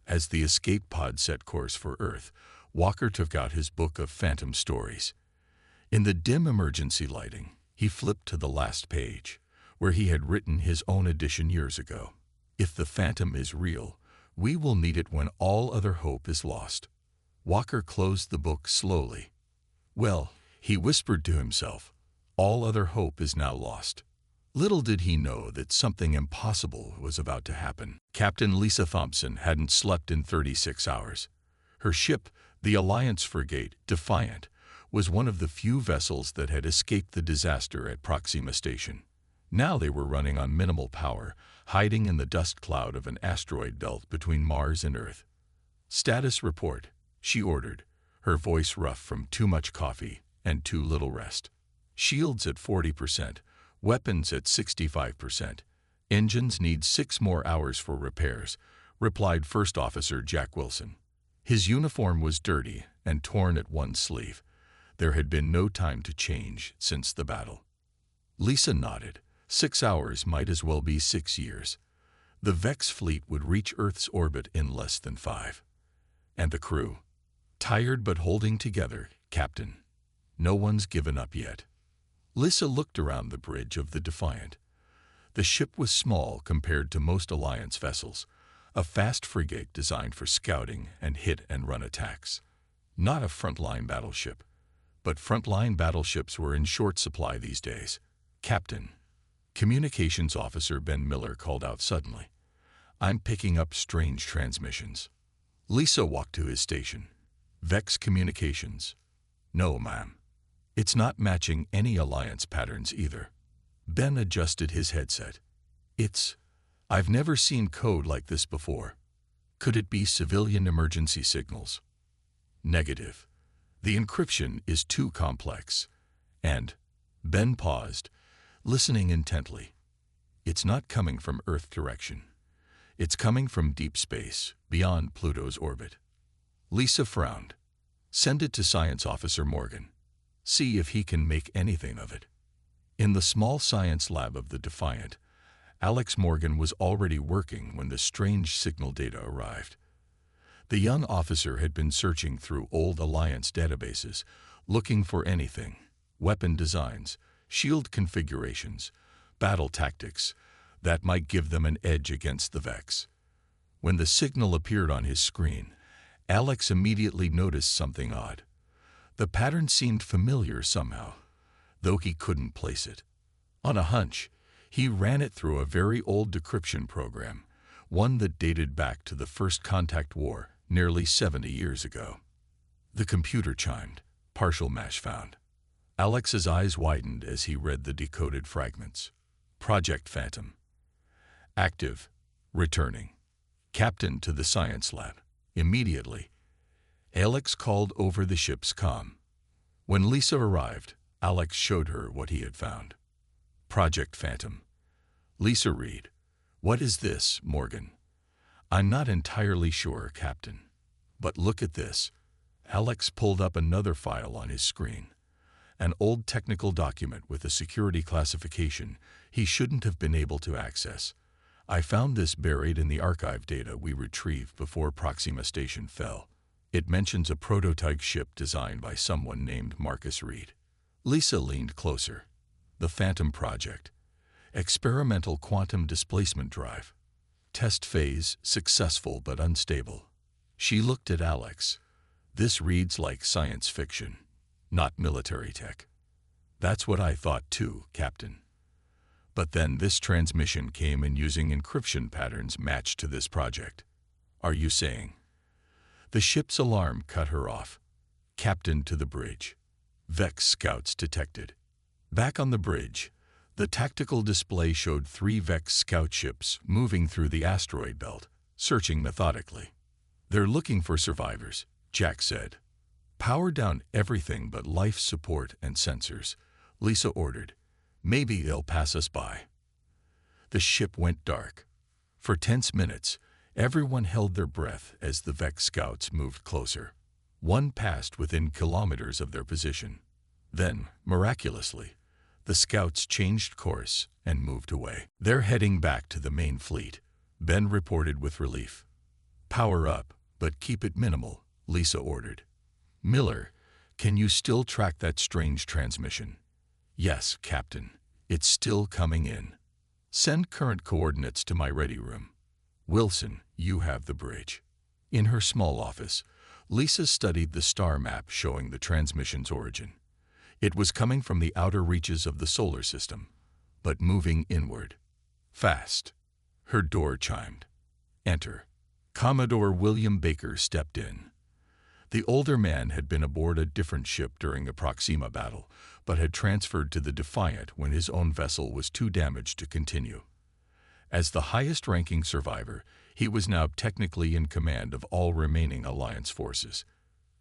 As the escape pod set course for Earth, Walker took out his book of Phantom stories. In the dim emergency lighting, he flipped to the last page, where he had written his own edition years ago. "If the Phantom is real, we will need it when all other hope is lost." Walker closed the book slowly. "Well," he whispered to himself, "all other hope is now lost." Little did he know that something impossible was about to happen. Captain Lisa Thompson hadn't slept in 36 hours. Her ship, the Alliance frigate Defiant, was one of the few vessels that had escaped the disaster at Proxima Station. Now they were running on minimal power, hiding in the dust cloud of an asteroid belt between Mars and Earth. "Status report," she ordered, her voice rough from too much coffee and too little rest. "Shields at 40%. Weapons at 65%. Engines need 6 more hours for repairs," replied First Officer Jack Wilson. His uniform was dirty and torn at one sleeve. There had been no time to change since the battle. Lisa nodded. 6 hours might as well be 6 years. The Vex fleet would reach Earth's orbit in less than 5. And the crew? "Tired but holding together, Captain. No one's given up yet." Lisa looked around the bridge of the Defiant. The ship was small compared to most Alliance vessels, a fast frigate designed for scouting and hit-and-run attacks. Not a frontline battleship, but frontline battleships were in short supply these days. "Captain," Communications Officer Ben Miller called out suddenly, "I'm picking up strange transmissions." Lisa walked to his station. Vex Communications. No, ma'am. It's not matching any alliance patterns either. Ben adjusted his headset. I've never seen code like this before. Could it be civilian emergency signals? Negative. The encryption is too complex. And Ben paused, listening intently. It's not coming from Earth direction. It's coming from deep space, beyond Pluto's orbit. Lisa frowned. Send it to Science Officer Morgan. See if he can make anything of it. In the small science lab of the Defiant, Alex Morgan was already working when the strange signal data arrived. The young officer had been searching through old Alliance databases, looking for anything: weapon designs, shield configurations, battle tactics that might give them an edge against the Vex. When the signal appeared on his screen, Alex immediately noticed something odd. The pattern seemed familiar somehow, though he couldn't place it. On a hunch, he ran it through a very old decryption program, one that dated back to the First Contact War, nearly 70 years ago. The computer chimed. Partial match found. Alex's eyes widened as he read the decoded fragments. Project Phantom. Active. Returning. Captain to the science lab. Immediately. Alex called over the ship's comm. When Lisa arrived, Alex showed her what he had found. Project Phantom. Lisa read. What is this, Morgan? I'm not entirely sure, Captain. But look at this. Alex pulled up another file on his screen. An old technical document with a security classification he shouldn't have been able to access. I found this buried in the archive data we retrieved before Proxima Station fell. It mentions a prototype ship designed by someone named Marcus Reed. Lisa leaned closer. The Phantom Project. Experimental quantum displacement drive. Test phase successful but unstable. She looked at Alex. This reads like science fiction, not military tech. That's what I thought too, Captain. But then this transmission came in using encryption patterns matched to this project. Are you saying? The ship's alarm cut her off. Captain to the bridge. Vex scouts detected. Back on the bridge, the tactical display showed 3 Vex scout ships moving through the asteroid belt, searching methodically. They're looking for survivors, Jack said. Power down everything but life support and sensors, Lisa ordered. Maybe they'll pass us by. The ship went dark. For tense minutes, everyone held their breath as the Vex scouts moved closer. One passed within kilometers of their position. Then, miraculously, the scouts changed course and moved away. They're heading back to the main fleet, Ben reported with relief. Power up, but keep it minimal, Lisa ordered. Miller, can you still track that strange transmission? Yes, Captain. It's still coming in. Send current coordinates to my ready room. Wilson, you have the bridge. In her small office, Lisa studied the star map showing the transmission's origin. It was coming from the outer reaches of the solar system, but moving inward. Fast. Her door chimed. Enter. Commodore William Baker stepped in. The older man had been aboard a different ship during the Proxima battle, but had transferred to the Defiant when his own vessel was too damaged to continue. As the highest-ranking survivor, he was now technically in command of all remaining Alliance forces.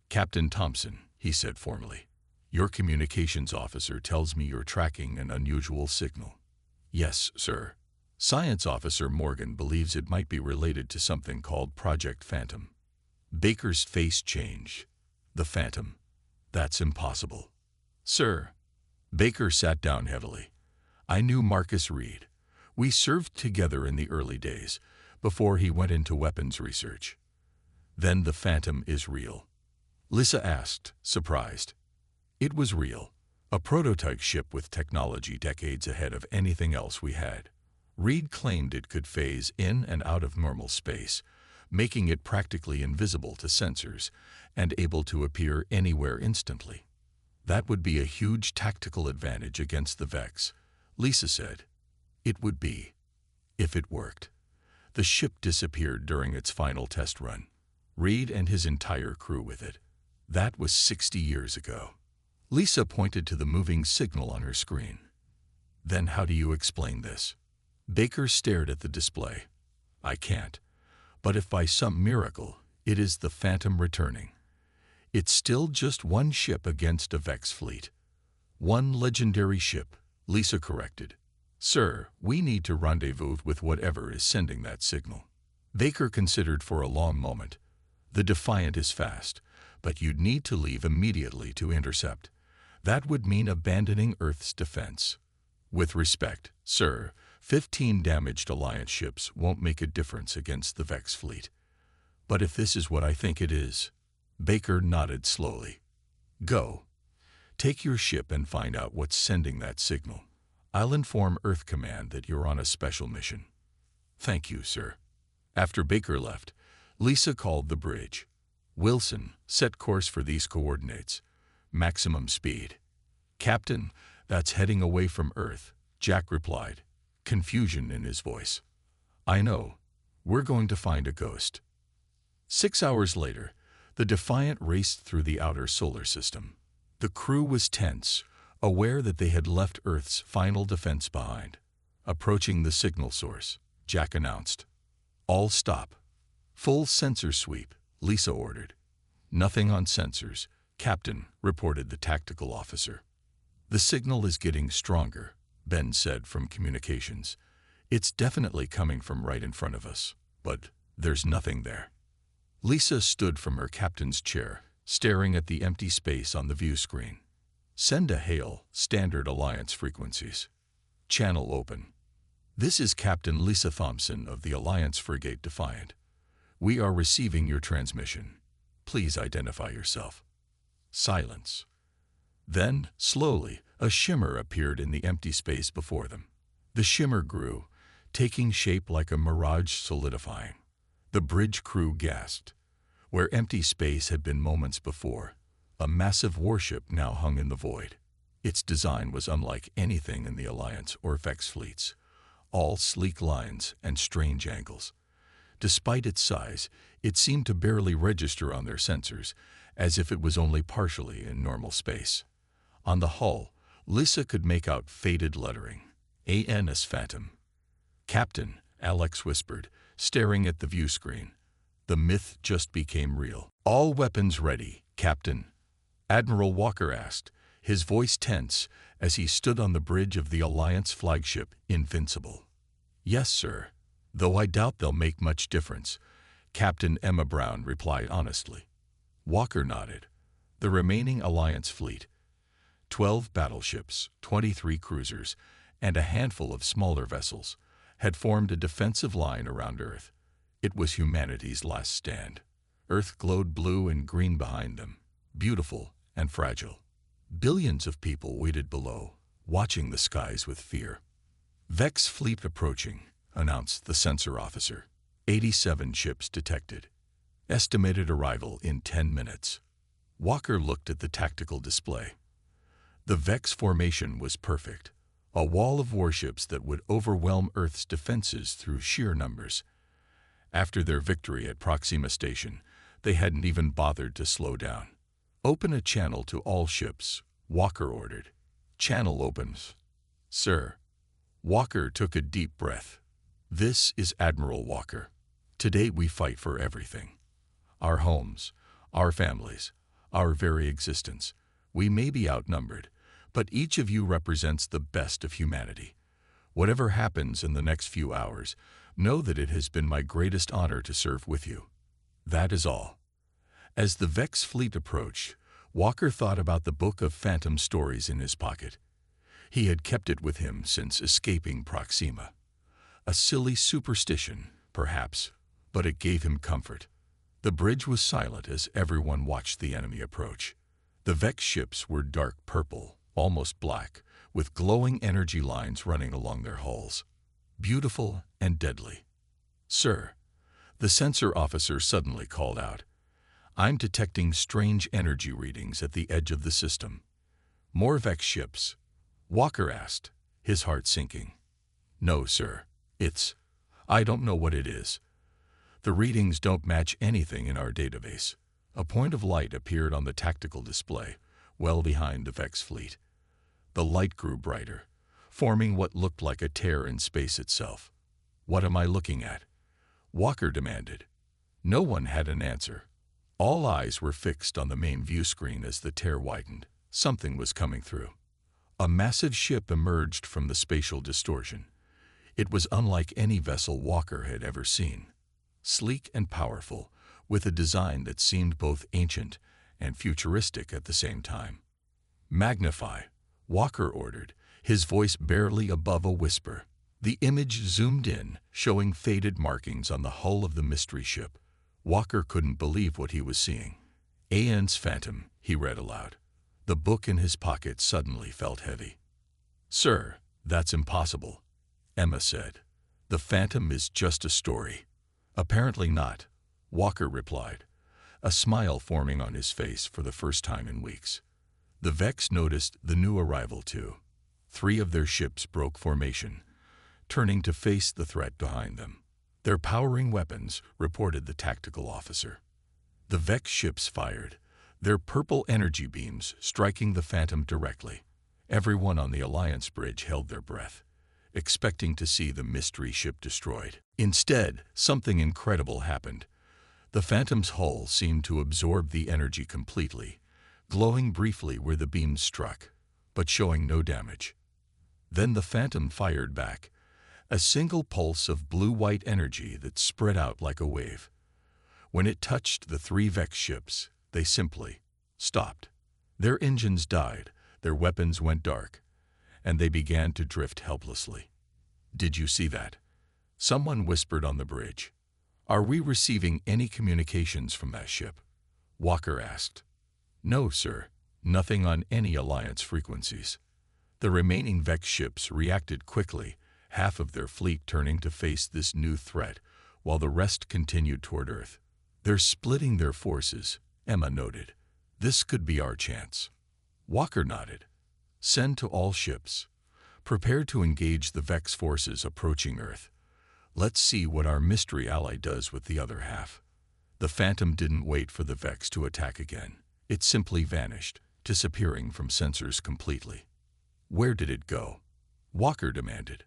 Captain Thompson, he said formally, your communications officer tells me you're tracking an unusual signal. Yes, sir. Science Officer Morgan believes it might be related to something called Project Phantom. Baker's face changed. The Phantom. That's impossible. Sir. Baker sat down heavily. I knew Marcus Reed. We served together in the early days, before he went into weapons research. Then the Phantom is real? Lisa asked, surprised. It was real. A prototype ship with technology decades ahead of anything else we had. Reed claimed it could phase in and out of normal space, making it practically invisible to sensors and able to appear anywhere instantly. That would be a huge tactical advantage against the Vex, Lisa said. It would be, if it worked. The ship disappeared during its final test run. Reed and his entire crew with it. That was 60 years ago. Lisa pointed to the moving signal on her screen. Then how do you explain this? Baker stared at the display. I can't. But if by some miracle it is the Phantom returning, it's still just one ship against a Vex fleet. One legendary ship, Lisa corrected. Sir, we need to rendezvous with whatever is sending that signal. Baker considered for a long moment. The Defiant is fast, but you'd need to leave immediately to intercept. That would mean abandoning Earth's defense. With respect, sir, 15 damaged Alliance ships won't make a difference against the Vex fleet. But if this is what I think it is, Baker nodded slowly. Go. Take your ship and find out what's sending that signal. I'll inform Earth Command that you're on a special mission. Thank you, sir. After Baker left, Lisa called the bridge. Wilson, set course for these coordinates. Maximum speed. Captain, that's heading away from Earth, Jack replied, confusion in his voice. I know. We're going to find a ghost. 6 hours later, the Defiant raced through the outer solar system. The crew was tense, aware that they had left Earth's final defense behind. Approaching the signal source, Jack announced. All stop. Full sensor sweep, Lisa ordered. Nothing on sensors, Captain, reported the tactical officer. The signal is getting stronger, Ben said from communications. It's definitely coming from right in front of us, but there's nothing there. Lisa stood from her captain's chair, staring at the empty space on the view screen. Send a hail, standard Alliance frequencies. Channel open. This is Captain Lisa Thompson of the Alliance Frigate Defiant. We are receiving your transmission. Please identify yourself. Silence. Then, slowly, a shimmer appeared in the empty space before them. The shimmer grew, taking shape like a mirage solidifying. The bridge crew gasped. Where empty space had been moments before, a massive warship now hung in the void. Its design was unlike anything in the Alliance or Vex fleets, all sleek lines and strange angles. Despite its size, it seemed to barely register on their sensors, as if it was only partially in normal space. On the hull, Lisa could make out faded lettering, ANS Phantom. Captain, Alex whispered, staring at the view screen. The myth just became real. All weapons ready, Captain. Admiral Walker asked, his voice tense as he stood on the bridge of the Alliance flagship Invincible. Yes, sir. Though I doubt they'll make much difference, Captain Emma Brown replied honestly. Walker nodded. The remaining Alliance fleet, 12 battleships, 23 cruisers, and a handful of smaller vessels, had formed a defensive line around Earth. It was humanity's last stand. Earth glowed blue and green behind them, beautiful and fragile. Billions of people waited below, watching the skies with fear. Vex fleet approaching, announced the sensor officer. 87 ships detected. Estimated arrival in 10 minutes. Walker looked at the tactical display. The Vex formation was perfect, a wall of warships that would overwhelm Earth's defenses through sheer numbers. After their victory at Proxima Station, they hadn't even bothered to slow down. Open a channel to all ships, Walker ordered. Channel opens. Sir. Walker took a deep breath. This is Admiral Walker. Today we fight for everything. Our homes, our families, our very existence. We may be outnumbered, but each of you represents the best of humanity. Whatever happens in the next few hours, know that it has been my greatest honor to serve with you. That is all. As the Vex fleet approached, Walker thought about the book of Phantom Stories in his pocket. He had kept it with him since escaping Proxima. A silly superstition, perhaps, but it gave him comfort. The bridge was silent as everyone watched the enemy approach. The Vex ships were dark purple, almost black, with glowing energy lines running along their hulls. Beautiful and deadly. Sir, the sensor officer suddenly called out. I'm detecting strange energy readings at the edge of the system. More Vex ships? Walker asked, his heart sinking. No, sir. I don't know what it is. The readings don't match anything in our database. A point of light appeared on the tactical display, well behind the Vex fleet. The light grew brighter, forming what looked like a tear in space itself. "What am I looking at?" Walker demanded. No one had an answer. All eyes were fixed on the main view screen as the tear widened. Something was coming through. A massive ship emerged from the spatial distortion. It was unlike any vessel Walker had ever seen. Sleek and powerful, with a design that seemed both ancient and futuristic at the same time. "Magnify," Walker ordered, his voice barely above a whisper. The image zoomed in, showing faded markings on the hull of the mystery ship. Walker couldn't believe what he was seeing. "Aeon's Phantom," he read aloud. The book in his pocket suddenly felt heavy. "Sir, that's impossible," Emma said. "The Phantom is just a story." "Apparently not," Walker replied, a smile forming on his face for the first time in weeks. The Vex noticed the new arrival too. 3 of their ships broke formation, turning to face the threat behind them. "They're powering weapons," reported the tactical officer. The Vex ships fired, their purple energy beams striking the Phantom directly. Everyone on the Alliance bridge held their breath, expecting to see the mystery ship destroyed. Instead, something incredible happened. The Phantom's hull seemed to absorb the energy completely, glowing briefly where the beams struck, but showing no damage. Then the Phantom fired back, a single pulse of blue-white energy that spread out like a wave. When it touched the 3 Vex ships, they simply stopped. Their engines died, their weapons went dark, and they began to drift helplessly. "Did you see that?" Someone whispered on the bridge. "Are we receiving any communications from that ship?" Walker asked. "No, sir. Nothing on any Alliance frequencies." The remaining Vex ships reacted quickly, half of their fleet turning to face this new threat, while the rest continued toward Earth. "They're splitting their forces," Emma noted. "This could be our chance." Walker nodded. "Send to all ships. Prepare to engage the Vex forces approaching Earth. Let's see what our mystery ally does with the other half." The Phantom didn't wait for the Vex to attack again. It simply vanished, disappearing from sensors completely. "Where did it go?" Walker demanded.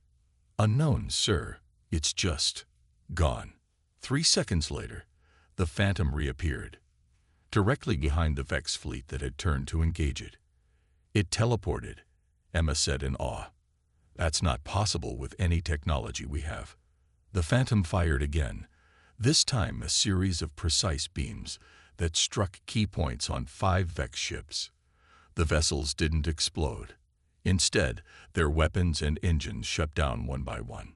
"Unknown, sir. It's just gone." 3 seconds later, the Phantom reappeared, directly behind the Vex fleet that had turned to engage it. "It teleported," Emma said in awe. "That's not possible with any technology we have." The Phantom fired again, this time a series of precise beams that struck key points on 5 Vex ships. The vessels didn't explode. Instead, their weapons and engines shut down one by one.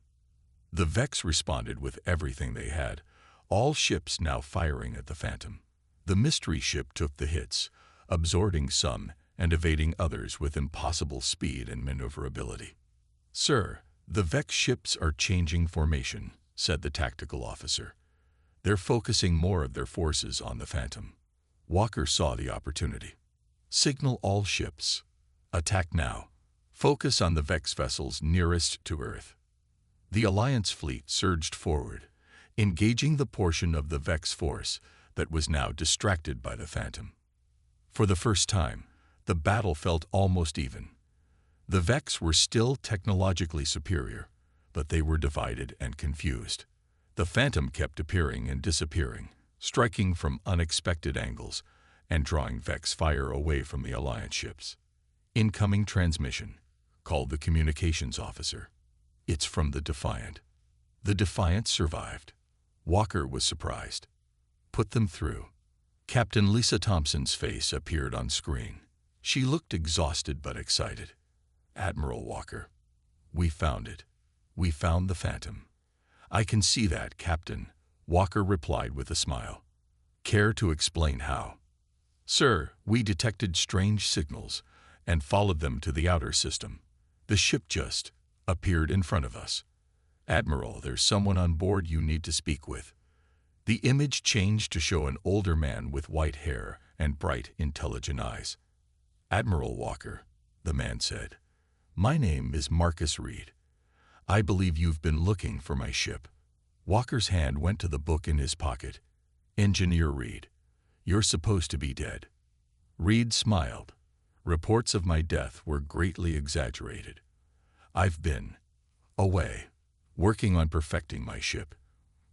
The Vex responded with everything they had, all ships now firing at the Phantom. The mystery ship took the hits, absorbing some and evading others with impossible speed and maneuverability. "Sir, the Vex ships are changing formation," said the tactical officer. "They're focusing more of their forces on the Phantom." Walker saw the opportunity. "Signal all ships. Attack now. Focus on the Vex vessels nearest to Earth." The Alliance fleet surged forward, engaging the portion of the Vex force that was now distracted by the Phantom. For the first time, the battle felt almost even. The Vex were still technologically superior, but they were divided and confused. The Phantom kept appearing and disappearing, striking from unexpected angles and drawing Vex fire away from the Alliance ships. "Incoming transmission," called the communications officer. "It's from the Defiant." The Defiant survived. Walker was surprised. "Put them through." Captain Lisa Thompson's face appeared on screen. She looked exhausted but excited. "Admiral Walker, we found it. We found the Phantom." "I can see that, Captain," Walker replied with a smile. "Care to explain how?" "Sir, we detected strange signals and followed them to the outer system. The ship just appeared in front of us." "Admiral, there's someone on board you need to speak with." The image changed to show an older man with white hair and bright, intelligent eyes. "Admiral Walker," the man said, "my name is Marcus Reed. I believe you've been looking for my ship." Walker's hand went to the book in his pocket. "Engineer Reed, You're supposed to be dead. Reed smiled. Reports of my death were greatly exaggerated. I've been away, working on perfecting my ship.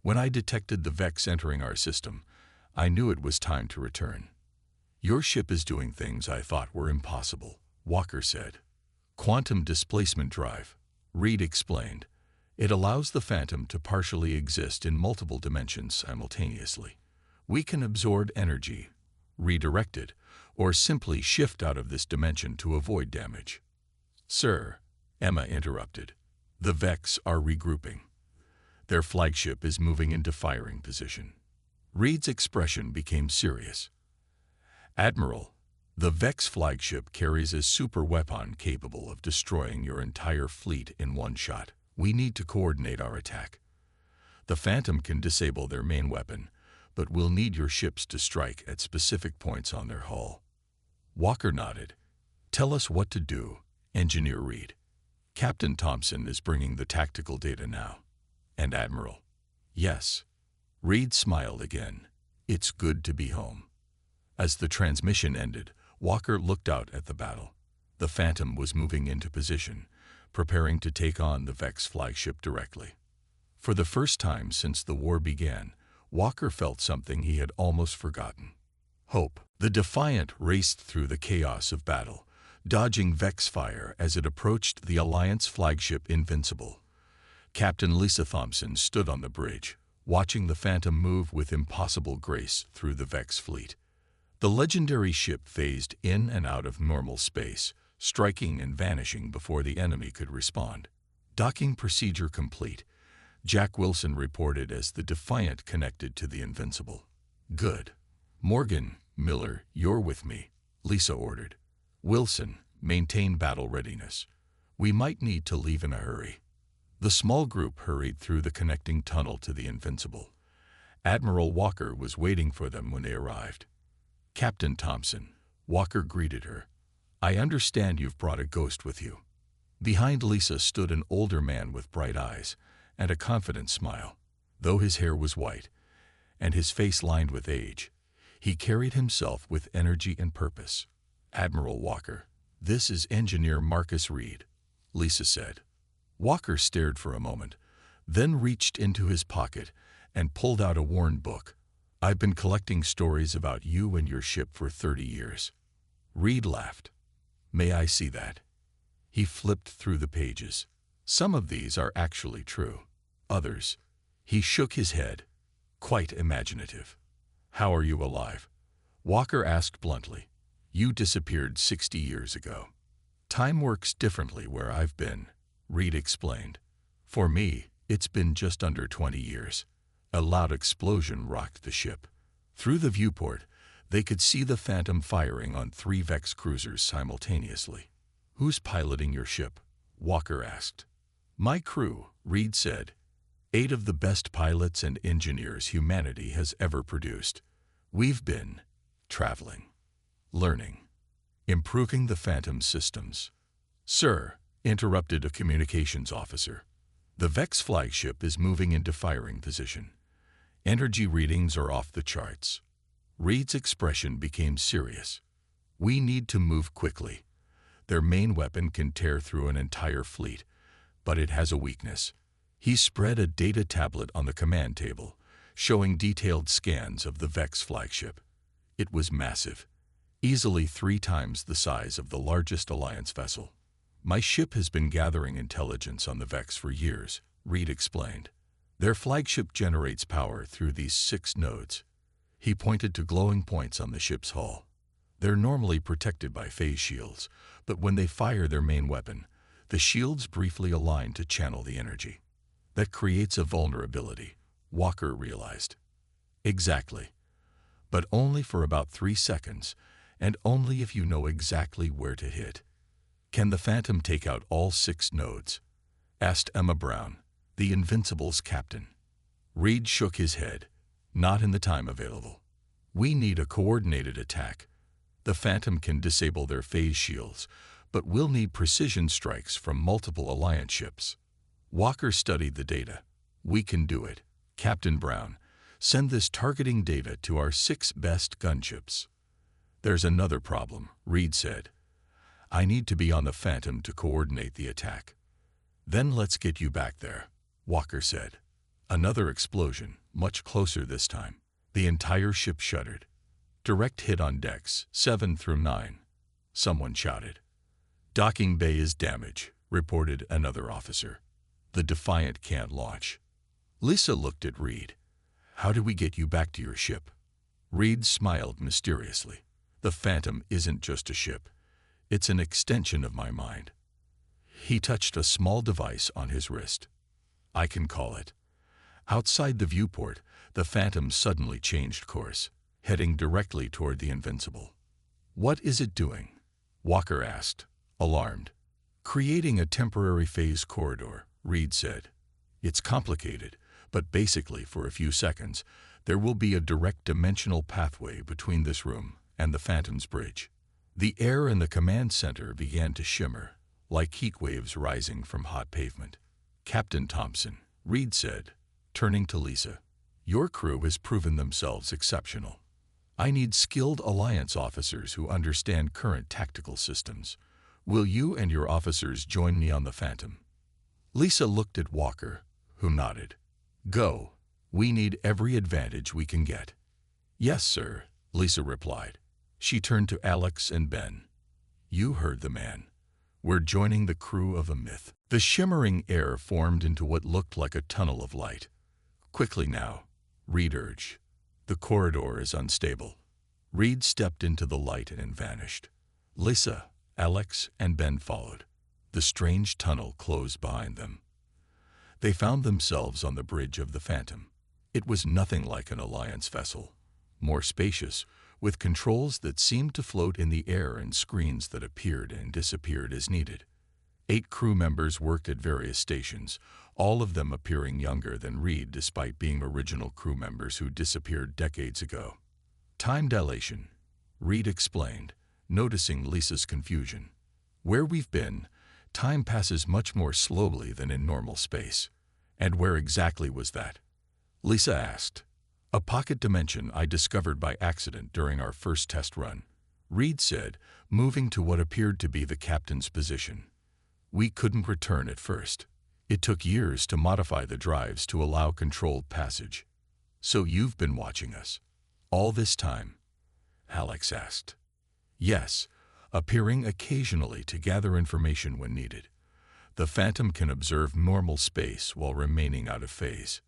When I detected the Vex entering our system, I knew it was time to return. Your ship is doing things I thought were impossible, Walker said. Quantum displacement drive, Reed explained. It allows the Phantom to partially exist in multiple dimensions simultaneously. We can absorb energy, redirect it, or simply shift out of this dimension to avoid damage. Sir, Emma interrupted, the Vex are regrouping. Their flagship is moving into firing position. Reed's expression became serious. Admiral, the Vex flagship carries a super weapon capable of destroying your entire fleet in one shot. We need to coordinate our attack. The Phantom can disable their main weapon, but we'll need your ships to strike at specific points on their hull. Walker nodded. Tell us what to do, Engineer Reed. Captain Thompson is bringing the tactical data now. And Admiral. Yes. Reed smiled again. It's good to be home. As the transmission ended, Walker looked out at the battle. The Phantom was moving into position, preparing to take on the Vex flagship directly. For the first time since the war began, Walker felt something he had almost forgotten. Hope. The Defiant raced through the chaos of battle, dodging Vex fire as it approached the Alliance flagship Invincible. Captain Lisa Thompson stood on the bridge, watching the Phantom move with impossible grace through the Vex fleet. The legendary ship phased in and out of normal space, striking and vanishing before the enemy could respond. Docking procedure complete, Jack Wilson reported as the Defiant connected to the Invincible. Good. Morgan, Miller, you're with me, Lisa ordered. Wilson, maintain battle readiness. We might need to leave in a hurry. The small group hurried through the connecting tunnel to the Invincible. Admiral Walker was waiting for them when they arrived. Captain Thompson, Walker greeted her. I understand you've brought a ghost with you. Behind Lisa stood an older man with bright eyes and a confident smile. Though his hair was white and his face lined with age, he carried himself with energy and purpose. Admiral Walker, this is Engineer Marcus Reed, Lisa said. Walker stared for a moment, then reached into his pocket and pulled out a worn book. I've been collecting stories about you and your ship for 30 years. Reed laughed. May I see that? He flipped through the pages. Some of these are actually true. Others. He shook his head. Quite imaginative. How are you alive? Walker asked bluntly. You disappeared 60 years ago. Time works differently where I've been, Reed explained. For me, it's been just under 20 years. A loud explosion rocked the ship. Through the viewport, they could see the Phantom firing on 3 Vex cruisers simultaneously. Who's piloting your ship? Walker asked. My crew, Reed said. 8 of the best pilots and engineers humanity has ever produced. We've been traveling, learning, improving the Phantom systems. Sir, interrupted a communications officer. The Vex flagship is moving into firing position. Energy readings are off the charts. Reed's expression became serious. We need to move quickly. Their main weapon can tear through an entire fleet, but it has a weakness. He spread a data tablet on the command table, showing detailed scans of the Vex flagship. It was massive, easily 3 times the size of the largest Alliance vessel. My ship has been gathering intelligence on the Vex for years, Reed explained. Their flagship generates power through these 6 nodes. He pointed to glowing points on the ship's hull. They're normally protected by phase shields, but when they fire their main weapon, the shields briefly align to channel the energy. That creates a vulnerability, Walker realized. Exactly. But only for about 3 seconds, and only if you know exactly where to hit. Can the Phantom take out all 6 nodes? Asked Emma Brown, the Invincible's captain. Reed shook his head. Not in the time available. We need a coordinated attack. The Phantom can disable their phase shields, but we'll need precision strikes from multiple Alliance ships. Walker studied the data. We can do it. Captain Brown, Send this targeting data to our 6 best gunships. There's another problem, Reed said. I need to be on the Phantom to coordinate the attack. Then let's get you back there, Walker said. Another explosion, much closer this time. The entire ship shuddered. Direct hit on decks 7 through 9. Someone shouted. Docking bay is damaged, reported another officer. The Defiant can't launch. Lisa looked at Reed. How do we get you back to your ship? Reed smiled mysteriously. The Phantom isn't just a ship. It's an extension of my mind. He touched a small device on his wrist. I can call it. Outside the viewport, the Phantom suddenly changed course, heading directly toward the Invincible. What is it doing? Walker asked, alarmed. Creating a temporary phase corridor, Reed said. It's complicated, but basically for a few seconds, there will be a direct dimensional pathway between this room and the Phantom's bridge. The air in the command center began to shimmer, like heat waves rising from hot pavement. Captain Thompson, Reed said, turning to Lisa, your crew has proven themselves exceptional. I need skilled Alliance officers who understand current tactical systems. Will you and your officers join me on the Phantom? Lisa looked at Walker, who nodded. Go. We need every advantage we can get. Yes, sir, Lisa replied. She turned to Alex and Ben. You heard the man. We're joining the crew of a myth. The shimmering air formed into what looked like a tunnel of light. Quickly now, Reed urged. The corridor is unstable. Reed stepped into the light and vanished. Lisa, Alex, and Ben followed. The strange tunnel closed behind them. They found themselves on the bridge of the Phantom. It was nothing like an Alliance vessel. More spacious, with controls that seemed to float in the air and screens that appeared and disappeared as needed. 8 crew members worked at various stations, all of them appearing younger than Reed despite being original crew members who disappeared decades ago. Time dilation, Reed explained, noticing Lisa's confusion. Where we've been, time passes much more slowly than in normal space. And where exactly was that? Lisa asked. A pocket dimension I discovered by accident during our first test run, Reed said, moving to what appeared to be the captain's position. We couldn't return at first. It took years to modify the drives to allow controlled passage. So you've been watching us all this time? Alex asked. Yes, appearing occasionally to gather information when needed. The Phantom can observe normal space while remaining out of phase.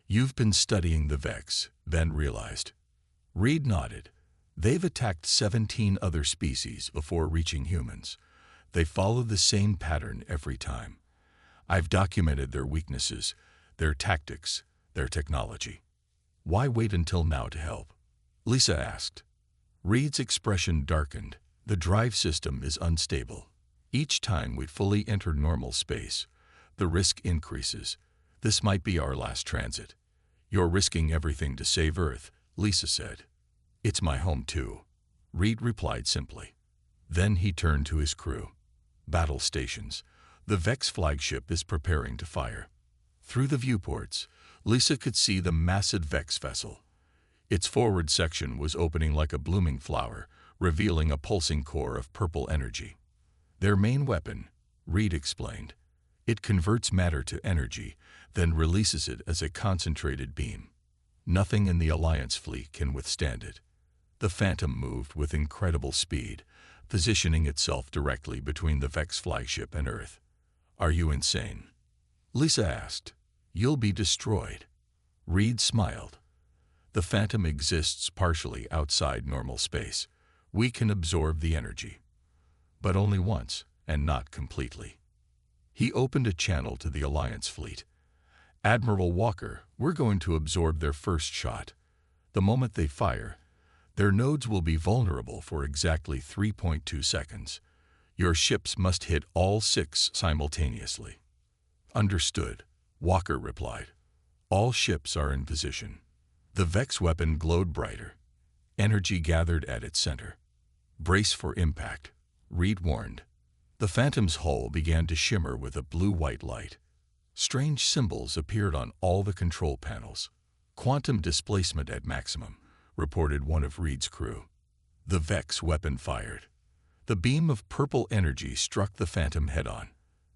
You've been studying the Vex, Ben realized. Reed nodded. They've attacked 17 other species before reaching humans. They follow the same pattern every time. I've documented their weaknesses, their tactics, their technology. Why wait until now to help? Lisa asked. Reed's expression darkened. The drive system is unstable. Each time we fully enter normal space, the risk increases. This might be our last transit. You're risking everything to save Earth, Lisa said. It's my home too, Reed replied simply. Then he turned to his crew. Battle stations. The Vex flagship is preparing to fire. Through the viewports, Lisa could see the massive Vex vessel. Its forward section was opening like a blooming flower, revealing a pulsing core of purple energy. Their main weapon, Reed explained. It converts matter to energy, then releases it as a concentrated beam. Nothing in the Alliance fleet can withstand it. The Phantom moved with incredible speed, positioning itself directly between the Vex flagship and Earth. Are you insane? Lisa asked. You'll be destroyed. Reed smiled. The Phantom exists partially outside normal space. We can absorb the energy. But only once, and not completely. He opened a channel to the Alliance fleet. Admiral Walker, we're going to absorb their first shot. The moment they fire, their nodes will be vulnerable for exactly 3.2 seconds. Your ships must hit all 6 simultaneously. Understood, Walker replied. All ships are in position. The Vex weapon glowed brighter. Energy gathered at its center. Brace for impact, Reed warned. The Phantom's hull began to shimmer with a blue-white light. Strange symbols appeared on all the control panels. Quantum displacement at maximum, reported one of Reed's crew. The Vex weapon fired. The beam of purple energy struck the Phantom head-on.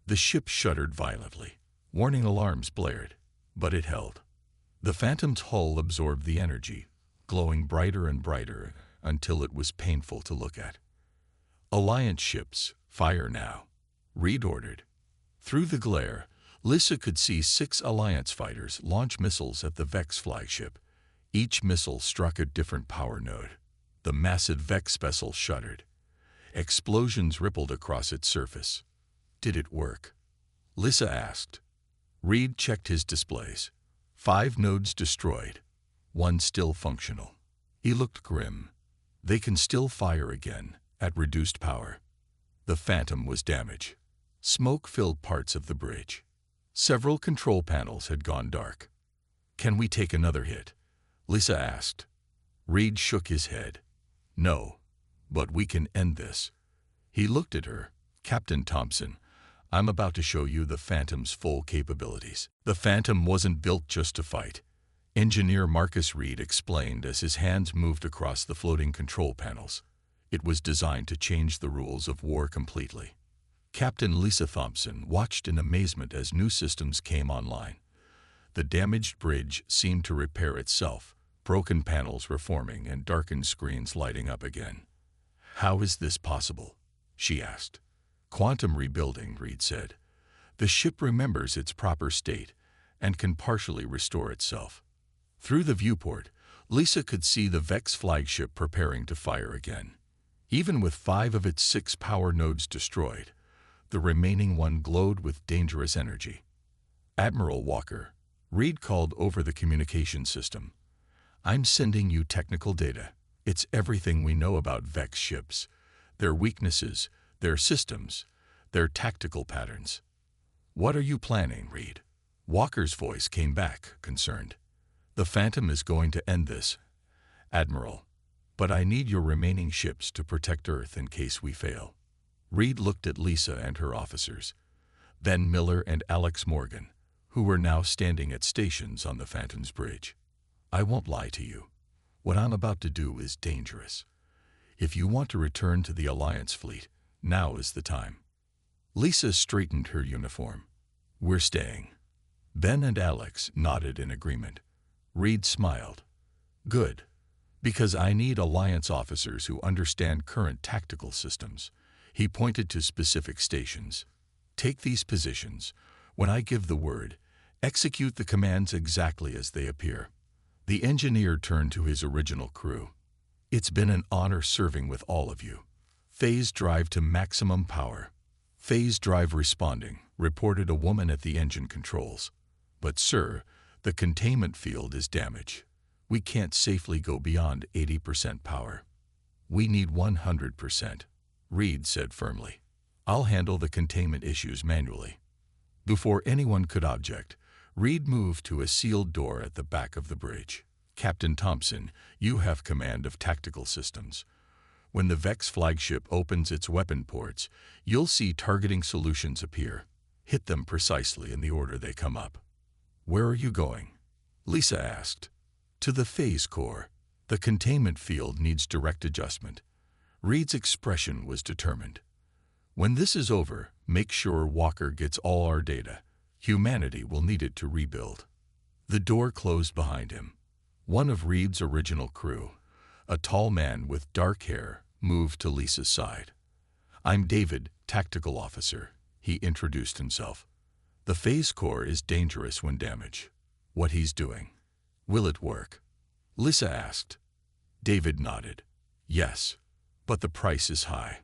The ship shuddered violently. Warning alarms blared, but it held. The Phantom's hull absorbed the energy, glowing brighter and brighter until it was painful to look at. Alliance ships, fire now, Reed ordered. Through the glare, Lissa could see 6 Alliance fighters launch missiles at the Vex flagship. Each missile struck a different power node. The massive Vex vessel shuddered. Explosions rippled across its surface. Did it work? Lissa asked. Reed checked his displays. 5 nodes destroyed. 1 still functional. He looked grim. They can still fire again, at reduced power. The Phantom was damaged. Smoke filled parts of the bridge. Several control panels had gone dark. Can we take another hit? Lissa asked. Reed shook his head. No, but we can end this. He looked at her. Captain Thompson, I'm about to show you the Phantom's full capabilities. The Phantom wasn't built just to fight. Engineer Marcus Reed explained as his hands moved across the floating control panels. It was designed to change the rules of war completely. Captain Lisa Thompson watched in amazement as new systems came online. The damaged bridge seemed to repair itself. Broken panels were forming and darkened screens lighting up again. How is this possible? She asked. Quantum rebuilding, Reed said. The ship remembers its proper state and can partially restore itself. Through the viewport, Lisa could see the Vex flagship preparing to fire again. Even with 5 of its 6 power nodes destroyed, the remaining one glowed with dangerous energy. Admiral Walker, Reed called over the communication system. I'm sending you technical data. It's everything we know about Vex ships, their weaknesses, their systems, their tactical patterns. What are you planning, Reed? Walker's voice came back, concerned. The Phantom is going to end this, Admiral, but I need your remaining ships to protect Earth in case we fail. Reed looked at Lisa and her officers, then Miller and Alex Morgan, who were now standing at stations on the Phantom's bridge. I won't lie to you. What I'm about to do is dangerous. If you want to return to the Alliance fleet, now is the time. Lisa straightened her uniform. We're staying. Ben and Alex nodded in agreement. Reed smiled. Good. Because I need Alliance officers who understand current tactical systems. He pointed to specific stations. Take these positions. When I give the word, execute the commands exactly as they appear. The engineer turned to his original crew. It's been an honor serving with all of you. Phase drive to maximum power. Phase drive responding, reported a woman at the engine controls. But sir, the containment field is damaged. We can't safely go beyond 80% power. We need 100%, Reed said firmly. I'll handle the containment issues manually. Before anyone could object, Reed moved to a sealed door at the back of the bridge. Captain Thompson, you have command of tactical systems. When the Vex flagship opens its weapon ports, you'll see targeting solutions appear. Hit them precisely in the order they come up. Where are you going? Lisa asked. To the phase core. The containment field needs direct adjustment. Reed's expression was determined. When this is over, make sure Walker gets all our data. Humanity will need it to rebuild. The door closed behind him. One of Reed's original crew, a tall man with dark hair, moved to Lisa's side. I'm David, tactical officer, he introduced himself. The phase core is dangerous when damaged. What he's doing. Will it work? Lisa asked. David nodded. Yes, but the price is high.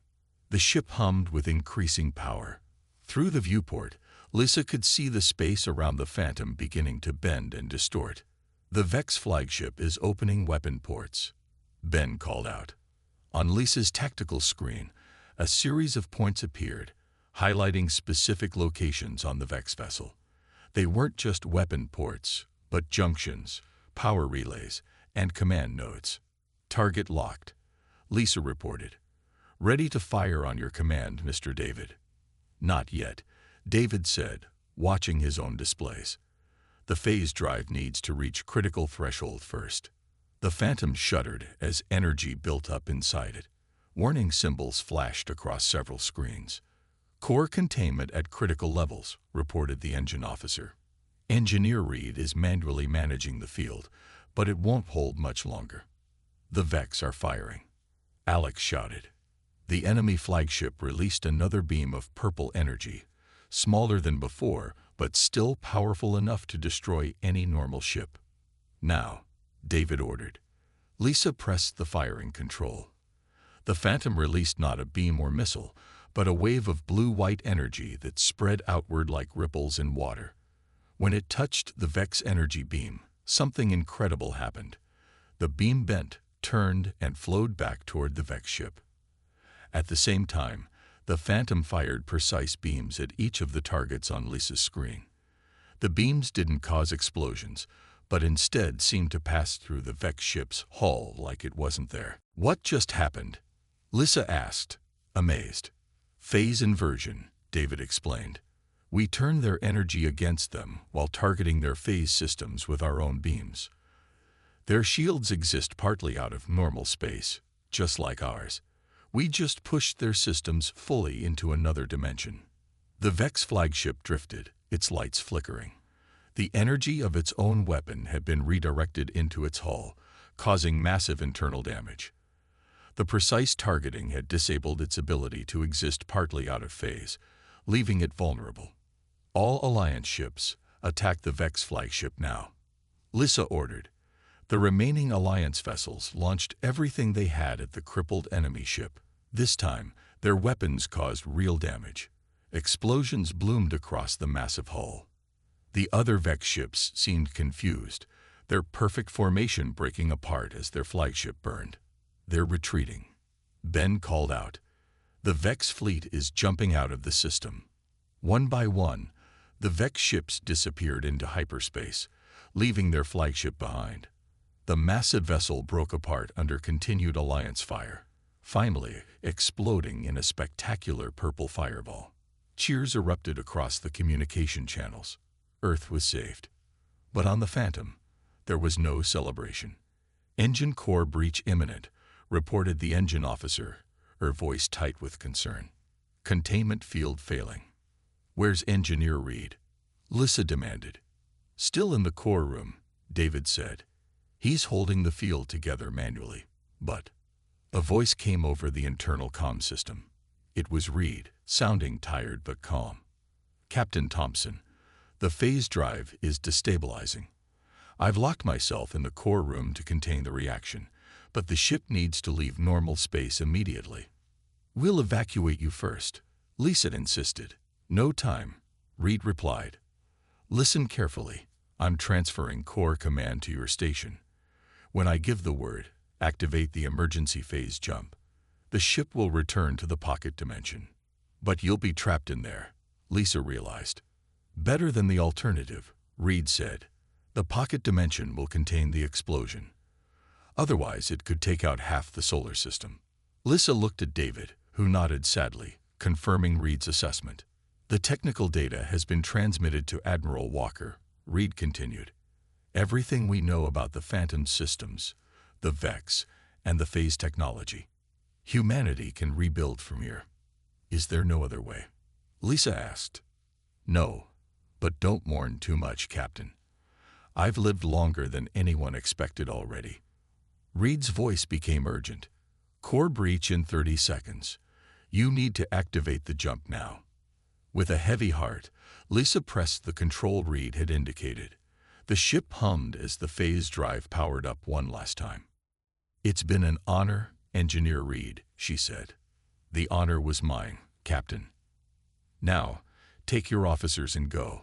The ship hummed with increasing power. Through the viewport, Lisa could see the space around the Phantom beginning to bend and distort. The Vex flagship is opening weapon ports. Ben called out. On Lisa's tactical screen, a series of points appeared, highlighting specific locations on the Vex vessel. They weren't just weapon ports, but junctions, power relays, and command nodes. Target locked, Lisa reported. Ready to fire on your command, Mr. David. Not yet, David said, watching his own displays. The phase drive needs to reach critical threshold first. The Phantom shuddered as energy built up inside it. Warning symbols flashed across several screens. Core containment at critical levels, reported the engine officer. Engineer Reed is manually managing the field, but it won't hold much longer. The Vex are firing. Alex shouted. The enemy flagship released another beam of purple energy, smaller than before, but still powerful enough to destroy any normal ship. Now, David ordered. Lisa pressed the firing control. The Phantom released not a beam or missile, but a wave of blue-white energy that spread outward like ripples in water. When it touched the Vex energy beam, something incredible happened. The beam bent, turned, and flowed back toward the Vex ship. At the same time, the Phantom fired precise beams at each of the targets on Lisa's screen. The beams didn't cause explosions, but instead seemed to pass through the Vex ship's hull like it wasn't there. What just happened? Lisa asked, amazed. Phase inversion, David explained. We turn their energy against them while targeting their phase systems with our own beams. Their shields exist partly out of normal space, just like ours. We just pushed their systems fully into another dimension. The Vex flagship drifted, its lights flickering. The energy of its own weapon had been redirected into its hull, causing massive internal damage. The precise targeting had disabled its ability to exist partly out of phase, leaving it vulnerable. All Alliance ships, attack the Vex flagship now. Lisa ordered. The remaining Alliance vessels launched everything they had at the crippled enemy ship. This time, their weapons caused real damage. Explosions bloomed across the massive hull. The other Vex ships seemed confused, their perfect formation breaking apart as their flagship burned. They're retreating. Ben called out. The Vex fleet is jumping out of the system. One by one, the Vex ships disappeared into hyperspace, leaving their flagship behind. The massive vessel broke apart under continued Alliance fire, finally exploding in a spectacular purple fireball. Cheers erupted across the communication channels. Earth was saved. But on the Phantom, there was no celebration. Engine core breach imminent, reported the engine officer, her voice tight with concern. Containment field failing. Where's Engineer Reed? Lisa demanded. Still in the core room, David said. He's holding the field together manually. But a voice came over the internal comm system. It was Reed, sounding tired but calm. Captain Thompson, the phase drive is destabilizing. I've locked myself in the core room to contain the reaction, but the ship needs to leave normal space immediately. We'll evacuate you first, Lisa insisted. No time, Reed replied. Listen carefully. I'm transferring core command to your station. When I give the word, activate the emergency phase jump. The ship will return to the pocket dimension. But you'll be trapped in there, Lisa realized. Better than the alternative, Reed said. The pocket dimension will contain the explosion. Otherwise, it could take out half the solar system. Lisa looked at David, who nodded sadly, confirming Reed's assessment. The technical data has been transmitted to Admiral Walker, Reed continued. Everything we know about the Phantom systems, the Vex, and the phase technology. Humanity can rebuild from here. Is there no other way? Lisa asked. No, but don't mourn too much, Captain. I've lived longer than anyone expected already. Reed's voice became urgent. Core breach in 30 seconds. You need to activate the jump now. With a heavy heart, Lisa pressed the control Reed had indicated. The ship hummed as the phase drive powered up one last time. It's been an honor, Engineer Reed, she said. The honor was mine, Captain. Now, take your officers and go.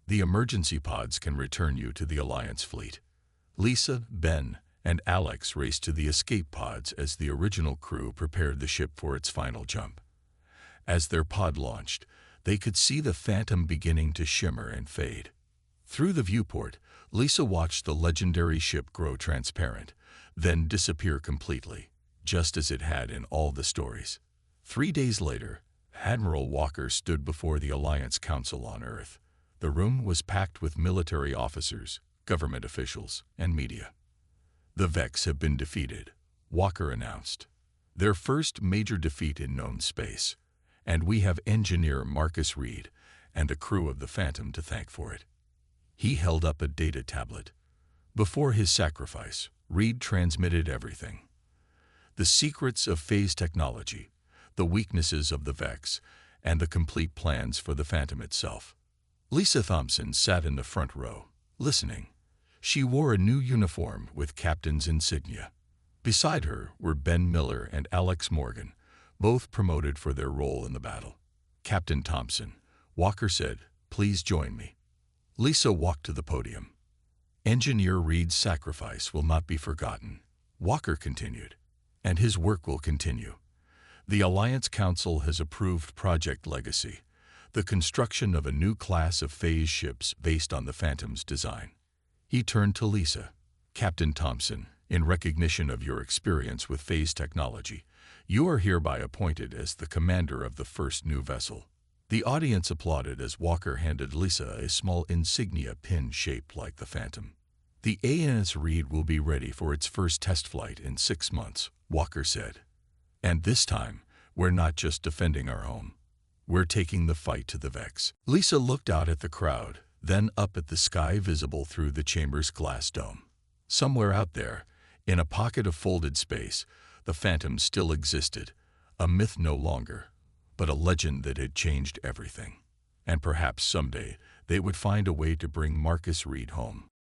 The emergency pods can return you to the Alliance fleet. Lisa, Ben, and Alex raced to the escape pods as the original crew prepared the ship for its final jump. As their pod launched, they could see the Phantom beginning to shimmer and fade. Through the viewport, Lisa watched the legendary ship grow transparent, then disappear completely, just as it had in all the stories. 3 days later, Admiral Walker stood before the Alliance Council on Earth. The room was packed with military officers, government officials, and media. "The Vex have been defeated," Walker announced. "Their first major defeat in known space, and we have engineer Marcus Reed and a crew of the Phantom to thank for it." He held up a data tablet. Before his sacrifice, Reed transmitted everything. The secrets of phase technology, the weaknesses of the Vex, and the complete plans for the Phantom itself. Lisa Thompson sat in the front row, listening. She wore a new uniform with captain's insignia. Beside her were Ben Miller and Alex Morgan, both promoted for their role in the battle. "Captain Thompson," Walker said, "please join me." Lisa walked to the podium. "Engineer Reed's sacrifice will not be forgotten," Walker continued, "and his work will continue. The Alliance Council has approved Project Legacy, the construction of a new class of phase ships based on the Phantom's design." He turned to Lisa. "Captain Thompson, in recognition of your experience with phase technology, you are hereby appointed as the commander of the first new vessel." The audience applauded as Walker handed Lisa a small insignia pin shaped like the Phantom. "The ANS Reed will be ready for its first test flight in 6 months," Walker said. "And this time, we're not just defending our home. We're taking the fight to the Vex." Lisa looked out at the crowd, then up at the sky visible through the chamber's glass dome. Somewhere out there, in a pocket of folded space, the Phantom still existed, a myth no longer, but a legend that had changed everything. And perhaps someday they would find a way to bring Marcus Reed home.